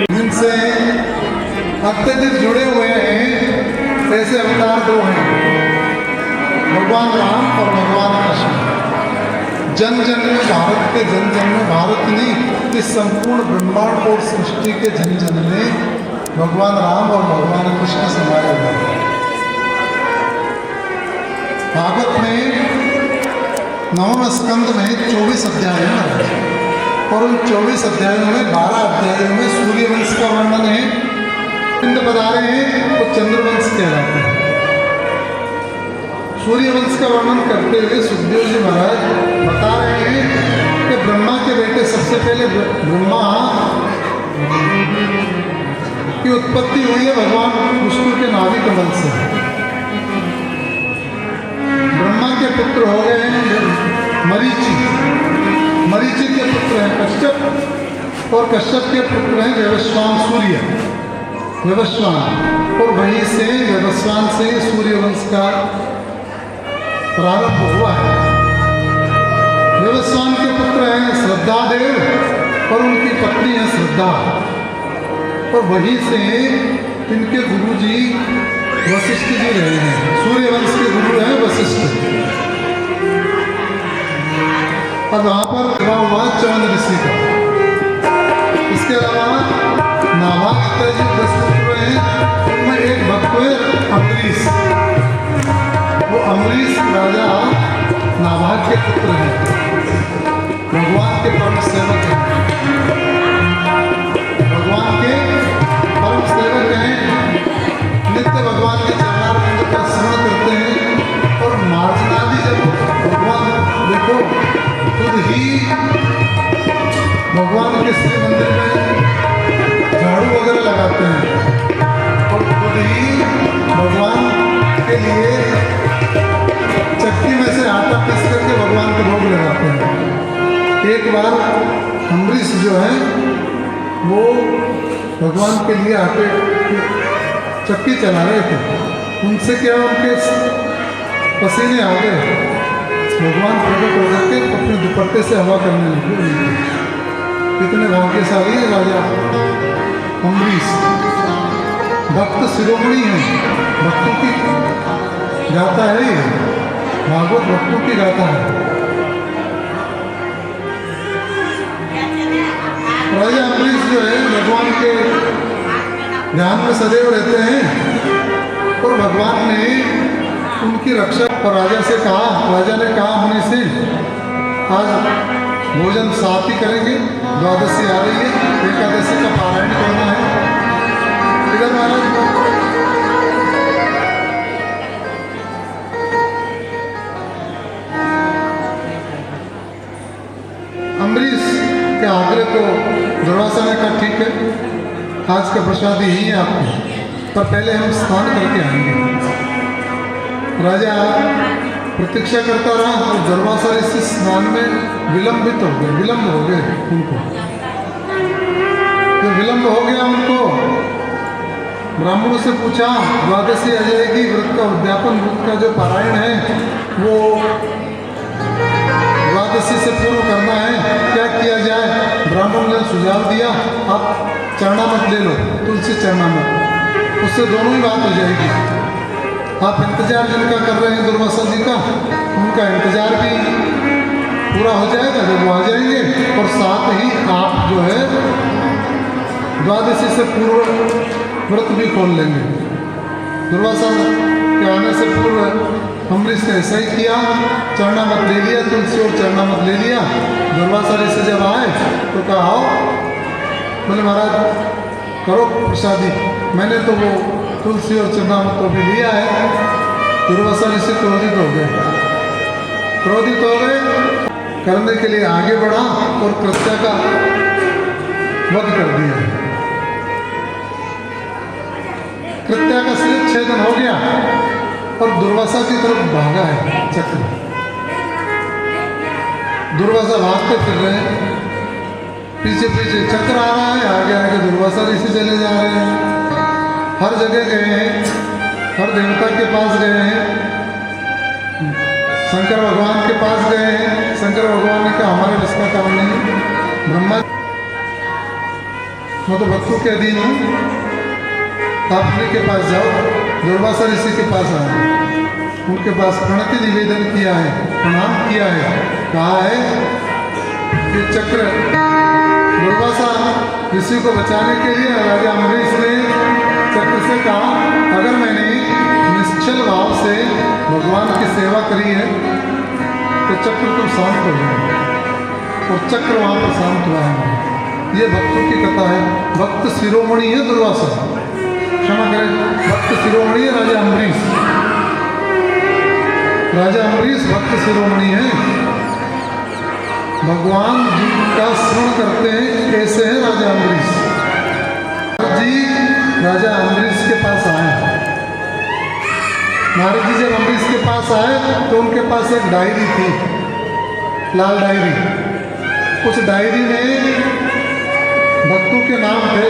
जिनसे अत्यधिक जुड़े हुए हैं ऐसे अवतार दो हैं, भगवान राम और भगवान कृष्ण। जन जन में भारत के जन जन में, भारत नहीं इस संपूर्ण ब्रह्मांड और सृष्टि के जन जन में भगवान राम और भगवान कृष्ण समाये हुए हैं। भागवत में 9वें स्कंद में 24 अध्याय हैं और उन 24 अध्यायों में 12 अध्यायों में सूर्यवंश का वर्णन है। पिंड पधारे हैं तो चंद्रवंश कहलाते हैं। सूर्यवंश का वर्णन करते हुए सुखदेव जी महाराज बता रहे हैं कि ब्रह्मा के बेटे सबसे पहले ब्रह्मा की उत्पत्ति हुई है भगवान विष्णु के नाभि कमल से। ब्रह्मा के पुत्र हो गए हैं मरीचि, मरीचि के पुत्र हैं कश्यप और कश्यप के पुत्र हैं व्यवस्वान सूर्य, व्यवस्वान। और वहीं से व्यवस्वान से सूर्यवंश का प्रारंभ हुआ है। व्यवस्वान के पुत्र हैं श्रद्धादेव और उनकी पत्नी है श्रद्धा। और वहीं से इनके गुरु जी वशिष्ठ जी रहे हैं। सूर्यवंश के गुरु हैं वशिष्ठ। अब वहाँ पर विवाह हुआ चौंद ऋषि का। इसके अलावा नाभा जी 10 पुत्र हैं, उनमें एक भक्त है अम्बरीश। वो अम्बरीश राजा नाभाग के पुत्र हैं, भगवान के परम सेवक हैं। भगवान के परम सेवक हैं, नित्य भगवान के चरणारविंद का स्मरण करते हैं। और मार्जनादि जब भगवान देखो खुद ही भगवान के श्री मंदिर में झाड़ू वगैरह लगाते हैं और खुद ही भगवान के लिए चक्की में से आटा पीस करके भगवान के भोग लगाते हैं। एक बार अम्बरीश जो है वो भगवान के लिए आटे की चक्की चला रहे थे। उनसे क्या उनके पसीने आ गए। भगवान प्रकट हो करके अपने दुपट्टे से हवा करने लगे। कितने भाग्यशाली है राजा अम्बरीश। भक्त शिरोमणि है, भक्तों की गाथा है ये, भागवत भक्तों की गाथा है। राजा अम्बरीश जो है भगवान के ध्यान में सदैव रहते हैं। और भगवान ने उनकी रक्षा और राजा से कहा, राजा ने कहा मुनि से, आज भोजन साथ ही करेंगे, द्वादशी आ रही है, एकादशी का पारायण करना है। इधर महाराज अम्बरीश के आग्रह को दुर्वासा ने कहा ठीक है, आज का प्रसाद यही है आपको, पर पहले हम स्नान करके आएंगे। राजा प्रतीक्षा करता रहा और दुर्वासा इस स्नान में विलंब हो गए उनको। जब विलंब हो गया उनको, ब्राह्मणों से पूछा, द्वादशी आ जाएगी, व्रत का उद्यापन, व्रत का जो पारायण है वो द्वादशी से पूर्व करना है, क्या किया जाए? ब्राह्मण ने सुझाव दिया, आप चरणामृत ले लो, तुलसी चरणामृत, उससे दोनों ही बात हो जाएगी। आप इंतजार जिनका कर रहे हैं दुर्वासा जी का, उनका इंतजार भी पूरा हो जाएगा जब वो आ जाएंगे, और साथ ही आप जो है द्वादशी से पूर्व व्रत भी खोल लेंगे। दुर्वासा के आने से पूर्व अम्बरीश ने ऐसा ही किया, चरणामृत ले लिया, तुलसी और चरणामृत ले लिया। दुर्वासा ऋषि जब आए तो कहा आओ, बोले महाराज करो प्रसादी, मैंने तो वो तुलसी और चरणामृत तो भी लिया है। दुर्वासा ऋषि क्रोधित हो गए, करने के लिए आगे बढ़ा और कृत्या का वध कर दिया। कृत्या का सिर छेदन हो गया और दुर्वासा की तरफ भागा है चक्र। दुर्वासा भागते फिर रहे हैं, पीछे पीछे चक्र आ रहा है, आगे आगे दुर्वासा ऋषि चले जा रहे हैं। हर जगह गए हैं, हर देवता के पास गए हैं, शंकर भगवान के पास गए हैं। शंकर भगवान ने कहा हमारे बस का काम नहीं, ब्रह्मा मैं तो भक्तों के अधीन हूँ, आप उन्हीं के पास जाओ। दुर्वासा ऋषि के पास आए, उनके पास प्रणति निवेदन किया है, प्रणाम किया है, कहा है कि चक्र दुर्वासा ऋषि को बचाने के लिए राजा अम्बरीश ने चक्र से कहा, अगर मैंने निश्चल भाव से भगवान की सेवा करी है तो चक्र तो शांत हो जाए, और चक्र वहाँ पर शांत हुआ है। ये भक्तों की कथा है। भक्त शिरोमणि है दुर्वासा, क्षमा करें, भक्त शिरोमणि है राजा अम्बरीश। राजा अम्बरीश भक्त शिरोमणि है, भगवान जी का स्मरण करते हैं, ऐसे हैं राजा अम्बरीश जी। राजा अम्बरीश के पास आए, नारद जी जब अम्बरीश के पास आए तो उनके पास एक डायरी थी, लाल डायरी। उस डायरी में भक्तों के नाम थे।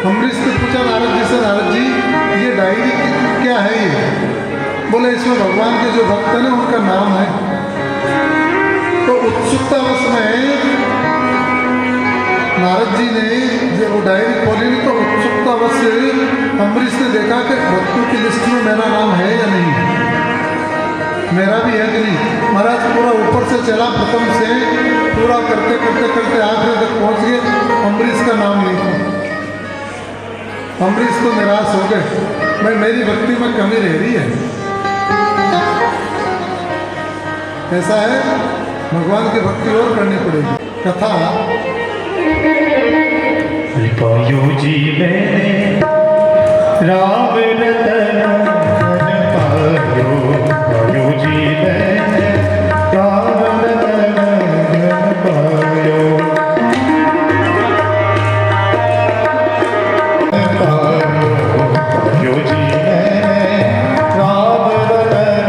अम्बरीश ने पूछा नारद जी से, नारद जी ये डायरी क्या है ये? बोले इसमें भगवान के जो भक्त हैं ना उनका नाम है। तो उत्सुकतावश में नारद जी ने जब वो डायरी खोली तो उत्सुकतावश से अम्बरीश ने देखा कि भक्तों की लिस्ट में मेरा नाम है या नहीं, मेरा भी है कि नहीं। महाराज पूरा ऊपर से चला, प्रथम से पूरा करते करते करते आखिर तक पहुंच गए, अम्बरीश का नाम नहीं था। अम्बरीश तो निराश हो गए, भाई मेरी भक्ति में कमी रह रही है। ऐसा है, भगवान की भक्ति और करनी पड़ेगी। कथा जी मैंने राम रतन पायो जी मैंने राम रतन पायो जी मैंने राम रतन पायो। राम रतन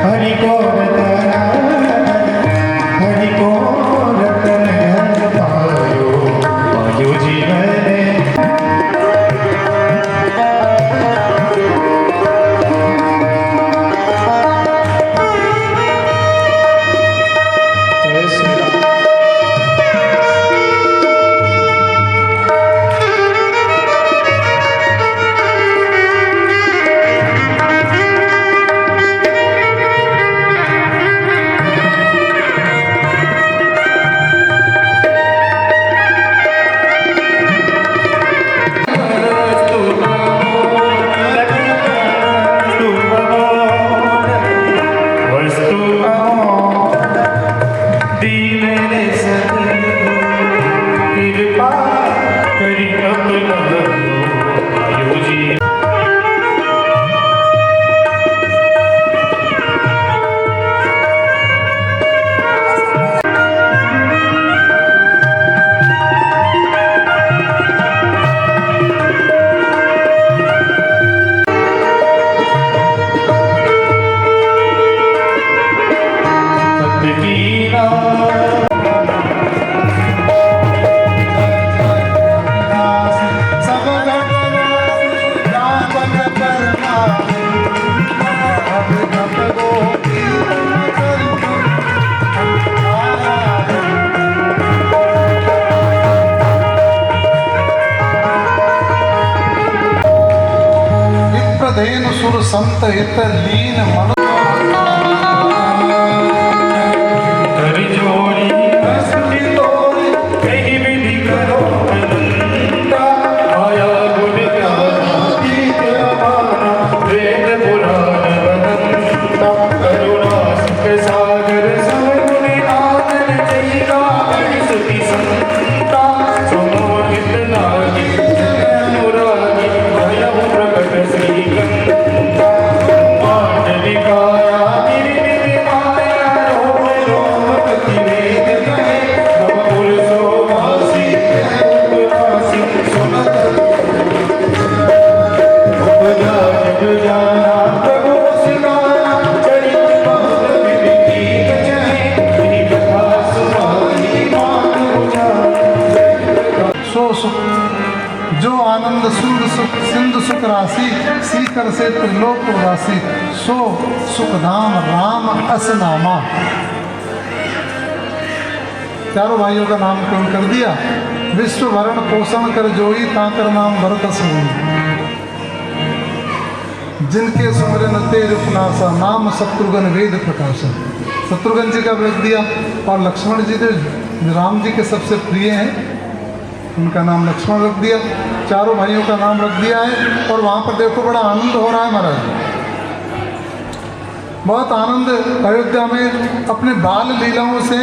हरि को हरि संत हित लीन मन कर जोड़ी हंसती तोड़ी कहीं विधि करो अनंता आया गुण गाती तेरा माना वेद पुराण बनंता करुणा सुख सागर सवगुण आनन जयिका स्तुति संता समोहित लागी अनुरागी भयं प्रकट श्रीकंता मांडलिकाया गिरि माया रोम रोम गति वेद कहे नव पुरुषो वासी उपवासी सुनत उपजा जग जाना प्रभु सिगाना चरित बहुत विधि गीत चहे इन्हीं कथा सुनाई मान उजाला सो सुख जो आनंद सिंधु सुख सिंधु सुख राशि सीकर से त्रिलोक राशि सो सुखधाम राम असनामा। चारों भाइयों का नामकरण कर दिया। विश्व भरण पोषण कर जोई ताकर नाम भरत असुनी। जिनके सुमरन तेज उपनासा नाम शत्रुघ्न वेद प्रकाशा। शत्रुघ्न जी का वेद दिया और लक्ष्मण जी जो राम जी के सबसे प्रिय हैं उनका नाम लक्ष्मण रख दिया। चारों भाइयों का नाम रख दिया है और वहाँ पर देखो बड़ा आनंद हो रहा है महाराज, बहुत आनंद। अयोध्या में अपने बाल लीलाओं से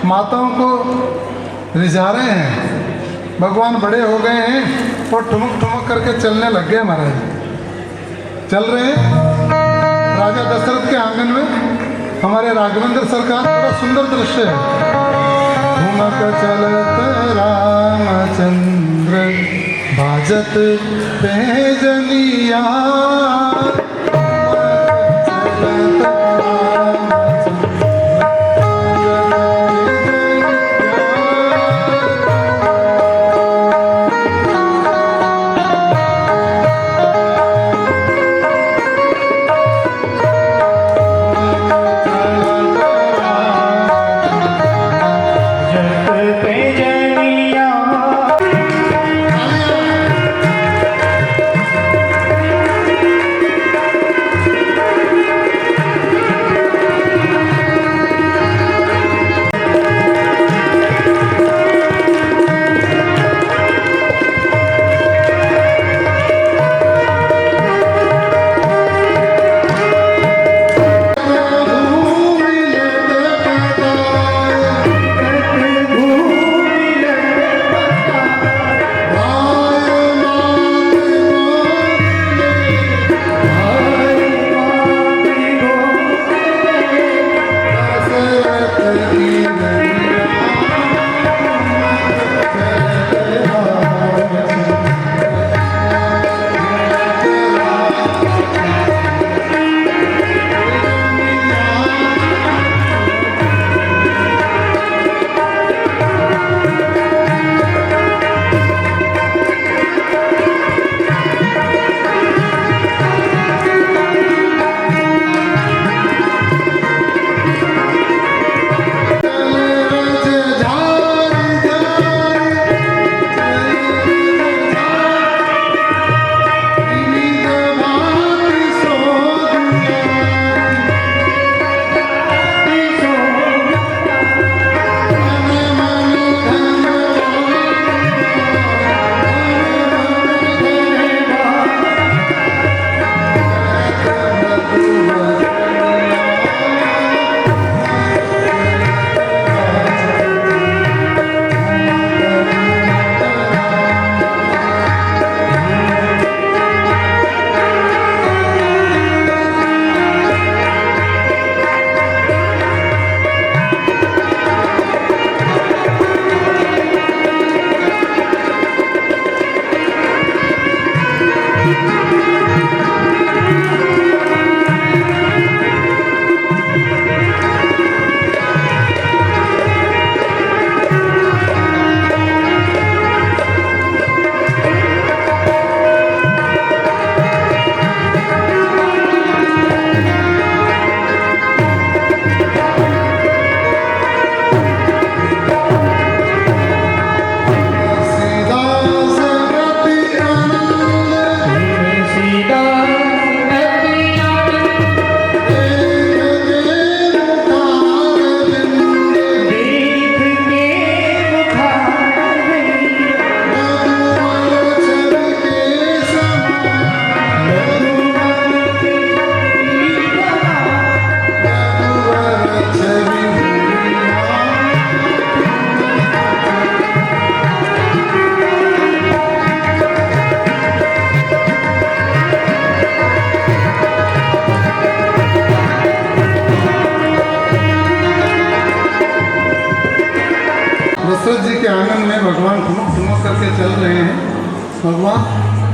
माताओं को रिझा रहे हैं। भगवान बड़े हो गए हैं और ठुमक ठुमक करके चलने लग गए महाराज। चल रहे हैं राजा दशरथ के आंगन में। हमारे राघवेंद्र सरकार बड़ा सुंदर दृश्य है। घुमक चलत रामचंद्र बाजत पैजनिया दशरथ जी के आंगन में भगवान ठुमक ठुमक करके चल रहे हैं। भगवान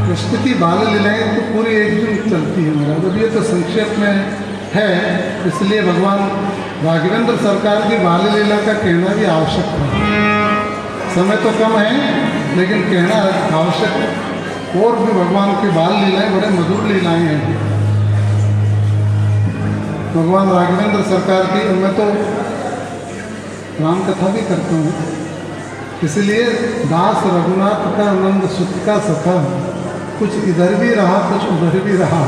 कृष्ण की बाल लीलाएं तो पूरी एक दिन चलती है महाराज। अब ये तो संक्षेप में है, इसलिए भगवान राघवेंद्र सरकार की बाल लीला का कहना भी आवश्यक था। समय तो कम है लेकिन कहना आवश्यक। और भी भगवान की बाल लीलाएं बड़े मधुर लीलाएं हैं भगवान राघवेंद्र सरकार की। और मैं तो राम कथा भी करता हूँ, इसलिए दास रघुनाथ का नंद सुख का सखा, कुछ इधर भी रहा कुछ उधर भी रहा,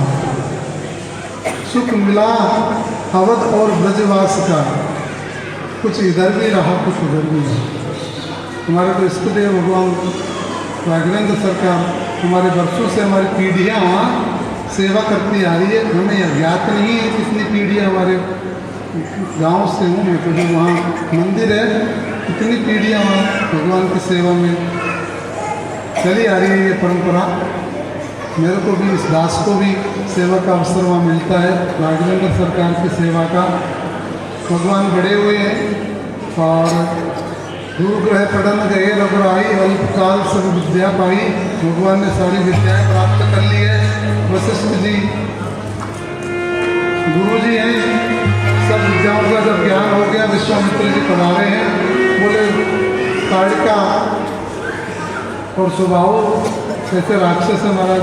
सुख मिला अवध और ब्रजवास का, कुछ इधर भी रहा कुछ उधर भी रहा। हमारे तो इष्ट देव भगवान राघवेंद्र सरकार हमारे वर्षों से हमारी पीढ़ियाँ वहाँ सेवा करती आ रही है। हमें यह ज्ञात नहीं है कितनी पीढ़ियाँ हमारे गांव से हूँ मैं, तो जो वहाँ मंदिर है कितनी पीढ़ियाँ वहाँ भगवान की सेवा में चली आ रही है ये परंपरा। मेरे को भी, इस दास को भी सेवा का अवसर वहाँ मिलता है, राघवेंद्र सरकार की सेवा का। भगवान बड़े हुए हैं और गुरु ग्रह पढ़न गए रघुराई, अल्पकाल सब विद्या पाई। भगवान ने सारी विद्याएं प्राप्त कर ली है। वशिष्ठ जी गुरु जी हैं, सब विद्याओं का जब ज्ञान हो गया विश्वामित्र जी पधारे हैं। बोले कालिका और स्वभाव ऐसे राक्षस है महाराज,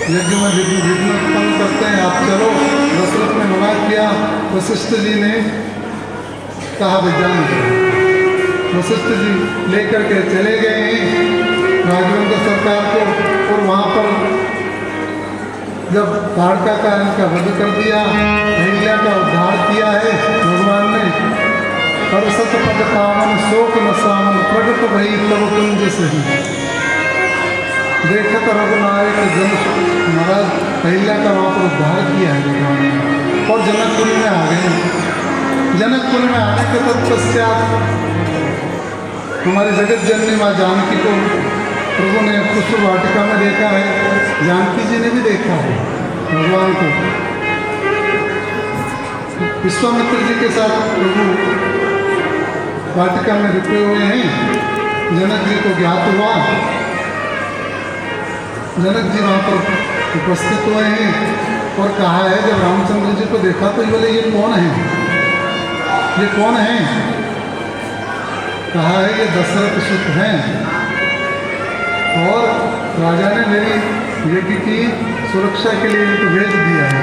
यज्ञ में विघ्न उत्पन्न करते हैं, आप चलो। दशरथ ने मना किया, वशिष्ठ जी ने कहा विज्ञान करो। वशिष्ठ जी लेकर के चले गए हैं राघवेंद्र सरकार को, और वहाँ पर जब ताड़का का इनका वध कर दिया, अहिल्या का उद्धार किया है भगवान ने। पर सत पद पावन शोक न सामन, प्रगट भई तब कुंज सही, देखत रघुनायक जन। महाराज अहिल्या का वहाँ पर उद्धार किया है भगवान ने, और जनकपुरी में आ गए। जनकपुरी में आने के तत्पश्चात हमारी जगत जननी माँ जानकी को प्रभु ने पुष्प वाटिका में देखा है, जानकी जी ने भी देखा है भगवान को। विश्वामित्र जी के साथ प्रभु वाटिका में रुके हुए हैं। जनक जी को ज्ञात हुआ, जनक जी वहाँ पर उपस्थित हुए हैं और कहा है, जब रामचंद्र जी को देखा तो बोले ये कौन है, ये कौन है? कहा है ये दशरथ सुत हैं, और राजा ने मेरी यज्ञ की सुरक्षा के लिए इनको भेज दिया है।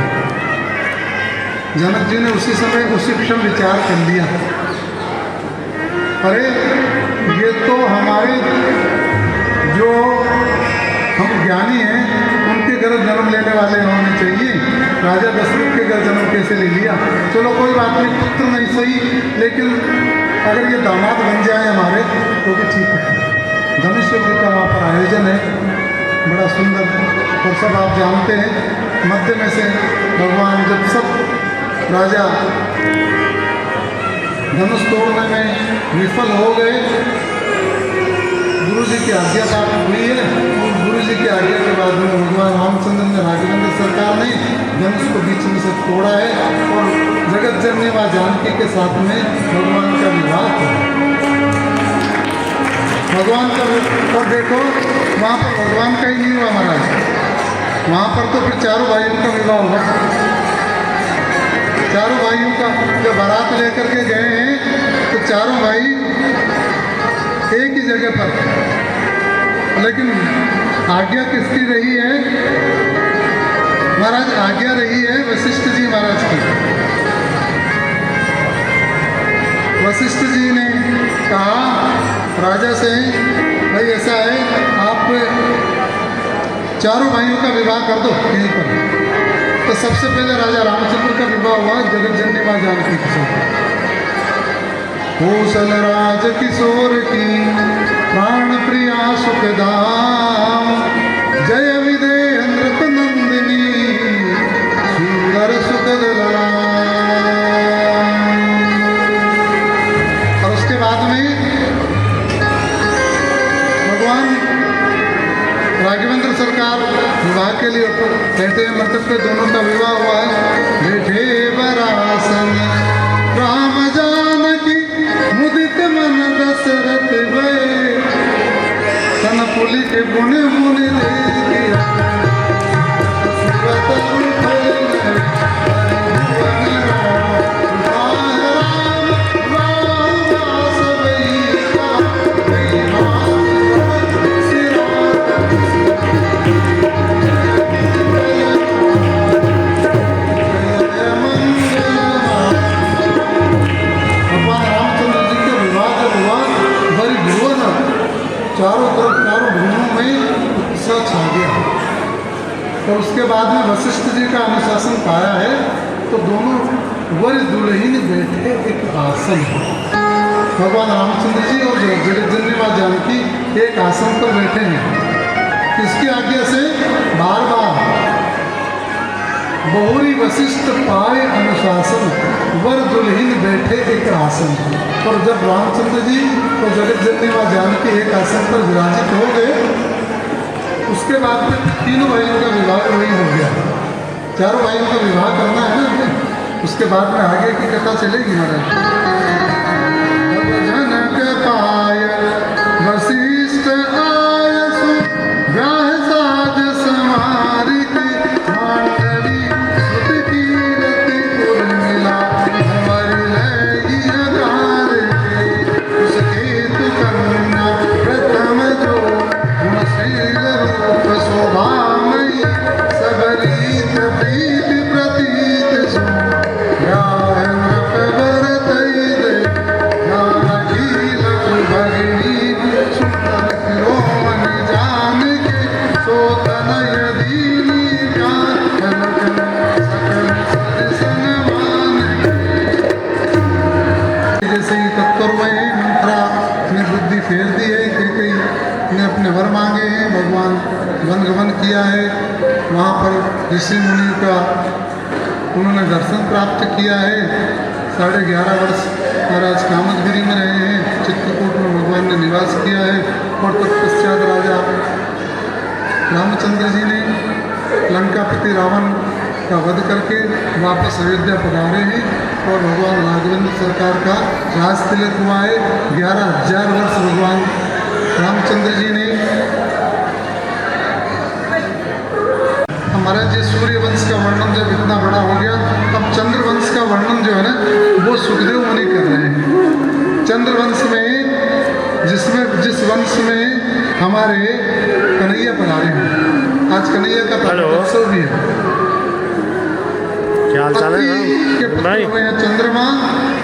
जनक जी ने उसी समय उसी क्षण विचार कर लिया, अरे ये तो हमारे जो हम ज्ञानी हैं उनके घर जन्म लेने वाले होने चाहिए। राजा दशरथ के घर जन्म कैसे ले लिया? चलो कोई बात नहीं, पुत्र नहीं सही, लेकिन अगर ये दामाद बन जाए हमारे तो भी ठीक है। धनुष यज्ञ का वहाँ पर आयोजन है, बड़ा सुंदर। और सब आप जानते हैं मध्य में से भगवान जब सब राजा धनुष तोड़ने में विफल हो गए, गुरु जी की आज्ञा प्राप्त हुई है, और गुरु जी की आज्ञा के बाद में भगवान रामचंद्र ने, राघवेंद्र सरकार ने धनुष को बीच में से तोड़ा है, और जगत जननी माँ जानकी के साथ में भगवान का विवाह है। भगवान का, और देखो वहाँ पर भगवान का ही नहीं हुआ महाराज, वहाँ पर तो फिर चारों भाइयों का विवाह हुआ। चारों भाइयों का जब बारात लेकर के गए हैं तो चारों भाई एक ही जगह पर, लेकिन आज्ञा किसकी रही है महाराज? आज्ञा रही है वशिष्ठ जी महाराज की। वशिष्ठ जी ने कहा राजा से, भाई ऐसा है, आप चारों भाइयों का विवाह कर दो यहीं पर। तो सबसे पहले राजा रामचंद्र का विवाह हुआ जगत जननी माँ जानकी के साथ। कौशल राज किशोर की प्राण प्रिया सुखदाम, जय विदेन्द्र नंदिनी सुंदर सुखद लाम। और उसके बाद में भगवान राघवेंद्र सरकार विवाह के लिए बैठे हैं, मतलब के दोनों का विवाह हुआ है। बैठे बरासन राम जानकी मुदित मन दशरथ भय, बाद में वशिष्ठ जी का अनुशासन पाया है तो दोनों वर दुल्हन बैठे एक आसन है। भगवान रामचंद्र जी और जगतजननी माँ जानकी एक आसन पर बैठे हैं। इसकी आज्ञा से बार बार बहुरी वशिष्ठ पाए अनुशासन वर दुल्हन बैठे एक आसन। और जब रामचंद्र जी और जगतजननी माँ जानकी एक आसन पर विराजित हो गए उसके बाद में तीनों भाइयों का विवाह वही हो गया। चारों भाइयों का विवाह करना है ना, उसके बाद में आगे की कथा चलेगी महाराज। जनक पाय वशिष्ठ आय व्याह साज समारी मांडवी सुत कीरति उर्मिला हमारी लगी आधार उसके तु कन्या प्रथम जो गुणशील रूप शोभामयी सबरीत प्रीति प्रतीत सो व्याह नृप भरतई दे जानकी लघु भगिनी सुंदर शिरोमणि जानकी सो तनय दीनी ज्ञान सकल सदसन मानकी। जैसे ही तत्परमय मंत्रा ने बुद्धि फेर दी है, कई ने अपने वर मांगे हैं, भगवान वन गमन किया है, वहाँ पर ऋषि मुनि का उन्होंने दर्शन प्राप्त किया है। 11.5 वर्ष महाराज कामदगिरी में रहे हैं, चित्रकूट में भगवान ने निवास किया है। और तत्पश्चात राजा रामचंद्र जी ने लंकापति रावण का वध करके वापस अयोध्या पधारे हैं और भगवान राघवेंद्र सरकार का राज तिलक हुआ है। 11,000 वर्ष भगवान रामचंद्र जी ने हमारा जो सूर्य वंश का वर्णन जब इतना बड़ा हो गया, अब चंद्र वंश का वर्णन जो है ना वो सुखदेव मुनि कर रहे हैं। चंद्र वंश में जिस वंश में हमारे कन्हैया पधारे हैं, आज कन्हैया का उत्सव भी है। क्या हाल चाल है भाई? चंद्रमा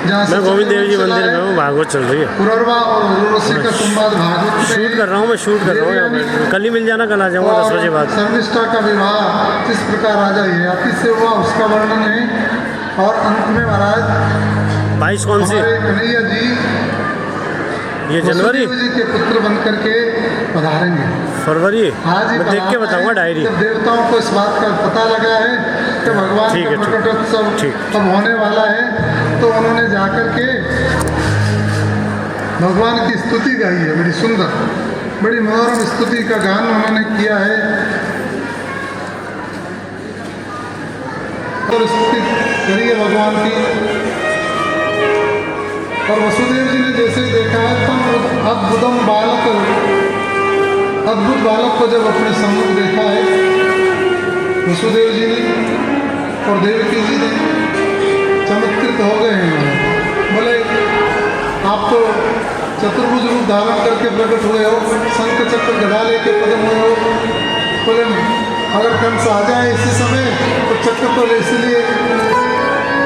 मैं गोविंद देव जी मंदिर में हूँ, भागवत चल रही है। पुररवा और उर्वशी का संवाद भागवत में शूट कर रहा हूँ, मैं शूट कर रहा हूँ यहाँ पे। कल ही मिल जाना, कल आ जाऊँगा 10 बजे बाद। शर्मिष्ठा का विवाह किस प्रकार राजा ययाति से हुआ उसका वर्णन है। और अंत में महाराज 22 कौन सी? कन्हैया जी ये जनवरी जी के पुत्र बन करके पधारेंगे। फरवरी? आज ही मैं देख के बताऊँगा डायरी। जब देवताओं को इस बात का पता लगा है कि भगवान का प्रकटोत्सव अब होने वाला है तो उन्होंने जाकर के भगवान की स्तुति गाई है, बड़ी सुंदर, बड़ी मनोरम स्तुति का गान उन्होंने किया है। और स्तुति करिए भगवान की। और वसुदेव जी ने जैसे देखा है तम अद्भुतम बालक, अद्भुत बालक को जब अपने सम्मुख देखा है वसुदेव जी ने और देवकी जी ने चमत्कृत हो गए हैं। बोले आप तो चतुर्भुज रूप धारण करके प्रकट हुए हो, शंख चक्र गदा लेके पदम हुए हो। बोले अगर कंस आ जाए इसी समय तो चक्र तो इसलिए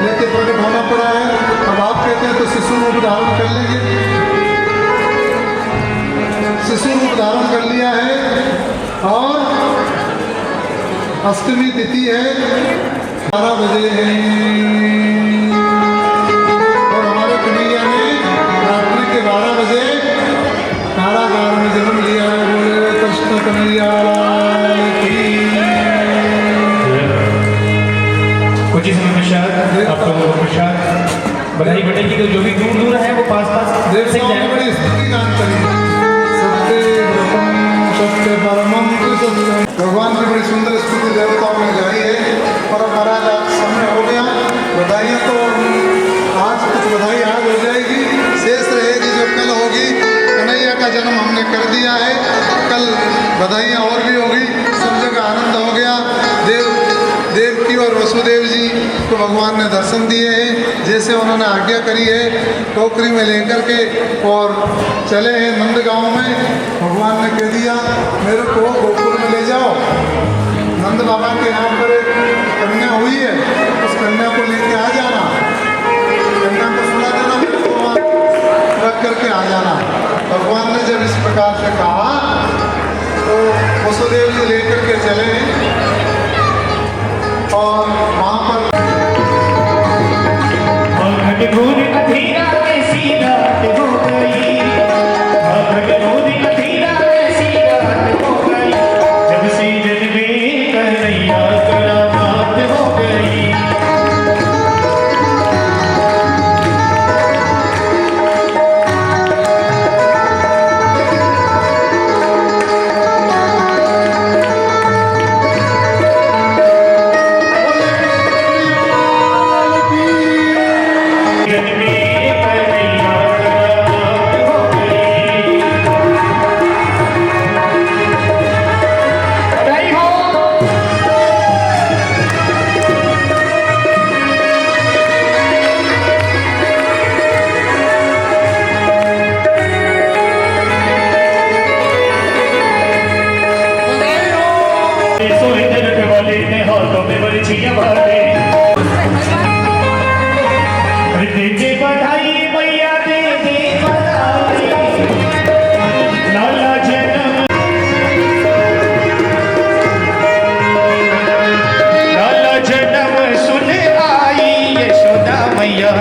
लेके प्रकट होना पड़ा है। अब आप कहते हैं तो शिशु रूप धारण कर लेंगे। शिशु रूप धारण कर लिया है और अष्टमी तिथि है, 12 बजे है। और हमारे कन्हैया ने रात्रि के 12 बजे कारागार में जन्म लिया है। बोले कृष्ण कन्हैया की। कुछ ही समय पश्चात आप लोगों को पश्चात बधाई बटेगी, तो जो भी दूर दूर है वो पास देव से देवताओं ने बड़ी स्तुति गान करी। सत्य परमं सत्य, भगवान की बड़ी सुंदर स्तुति देवताओं ने गाई है। और महाराज आज समय हो गया, बधाइयाँ तो आज कुछ बधाई आज हो जाएगी, शेष रहेगी जो कल होगी। कन्हैया का जन्म हमने कर दिया है, कल बधाइयाँ और भी होगी। सब जगह आनंद हो गया। देवकी और वसुदेव जी को भगवान ने दर्शन दिए हैं, जैसे उन्होंने आज्ञा करी है टोकरी में लेकर के और चले हैं नंदगांव में। भगवान ने कह दिया मेरे को गोकुल में ले जाओ, नंद बाबा के यहाँ पर एक कन्या हुई है, उस कन्या को लेके आ जाना, कन्या को सुना देना, रख करके आ जाना। भगवान ने जब इस प्रकार से कहा तो वसुदेव जी लेकर के चले जिया वाले दे दे बधाई मैया दे दे बधाई लाला जन्म लाला जन्म सुन आई यशोदा मैया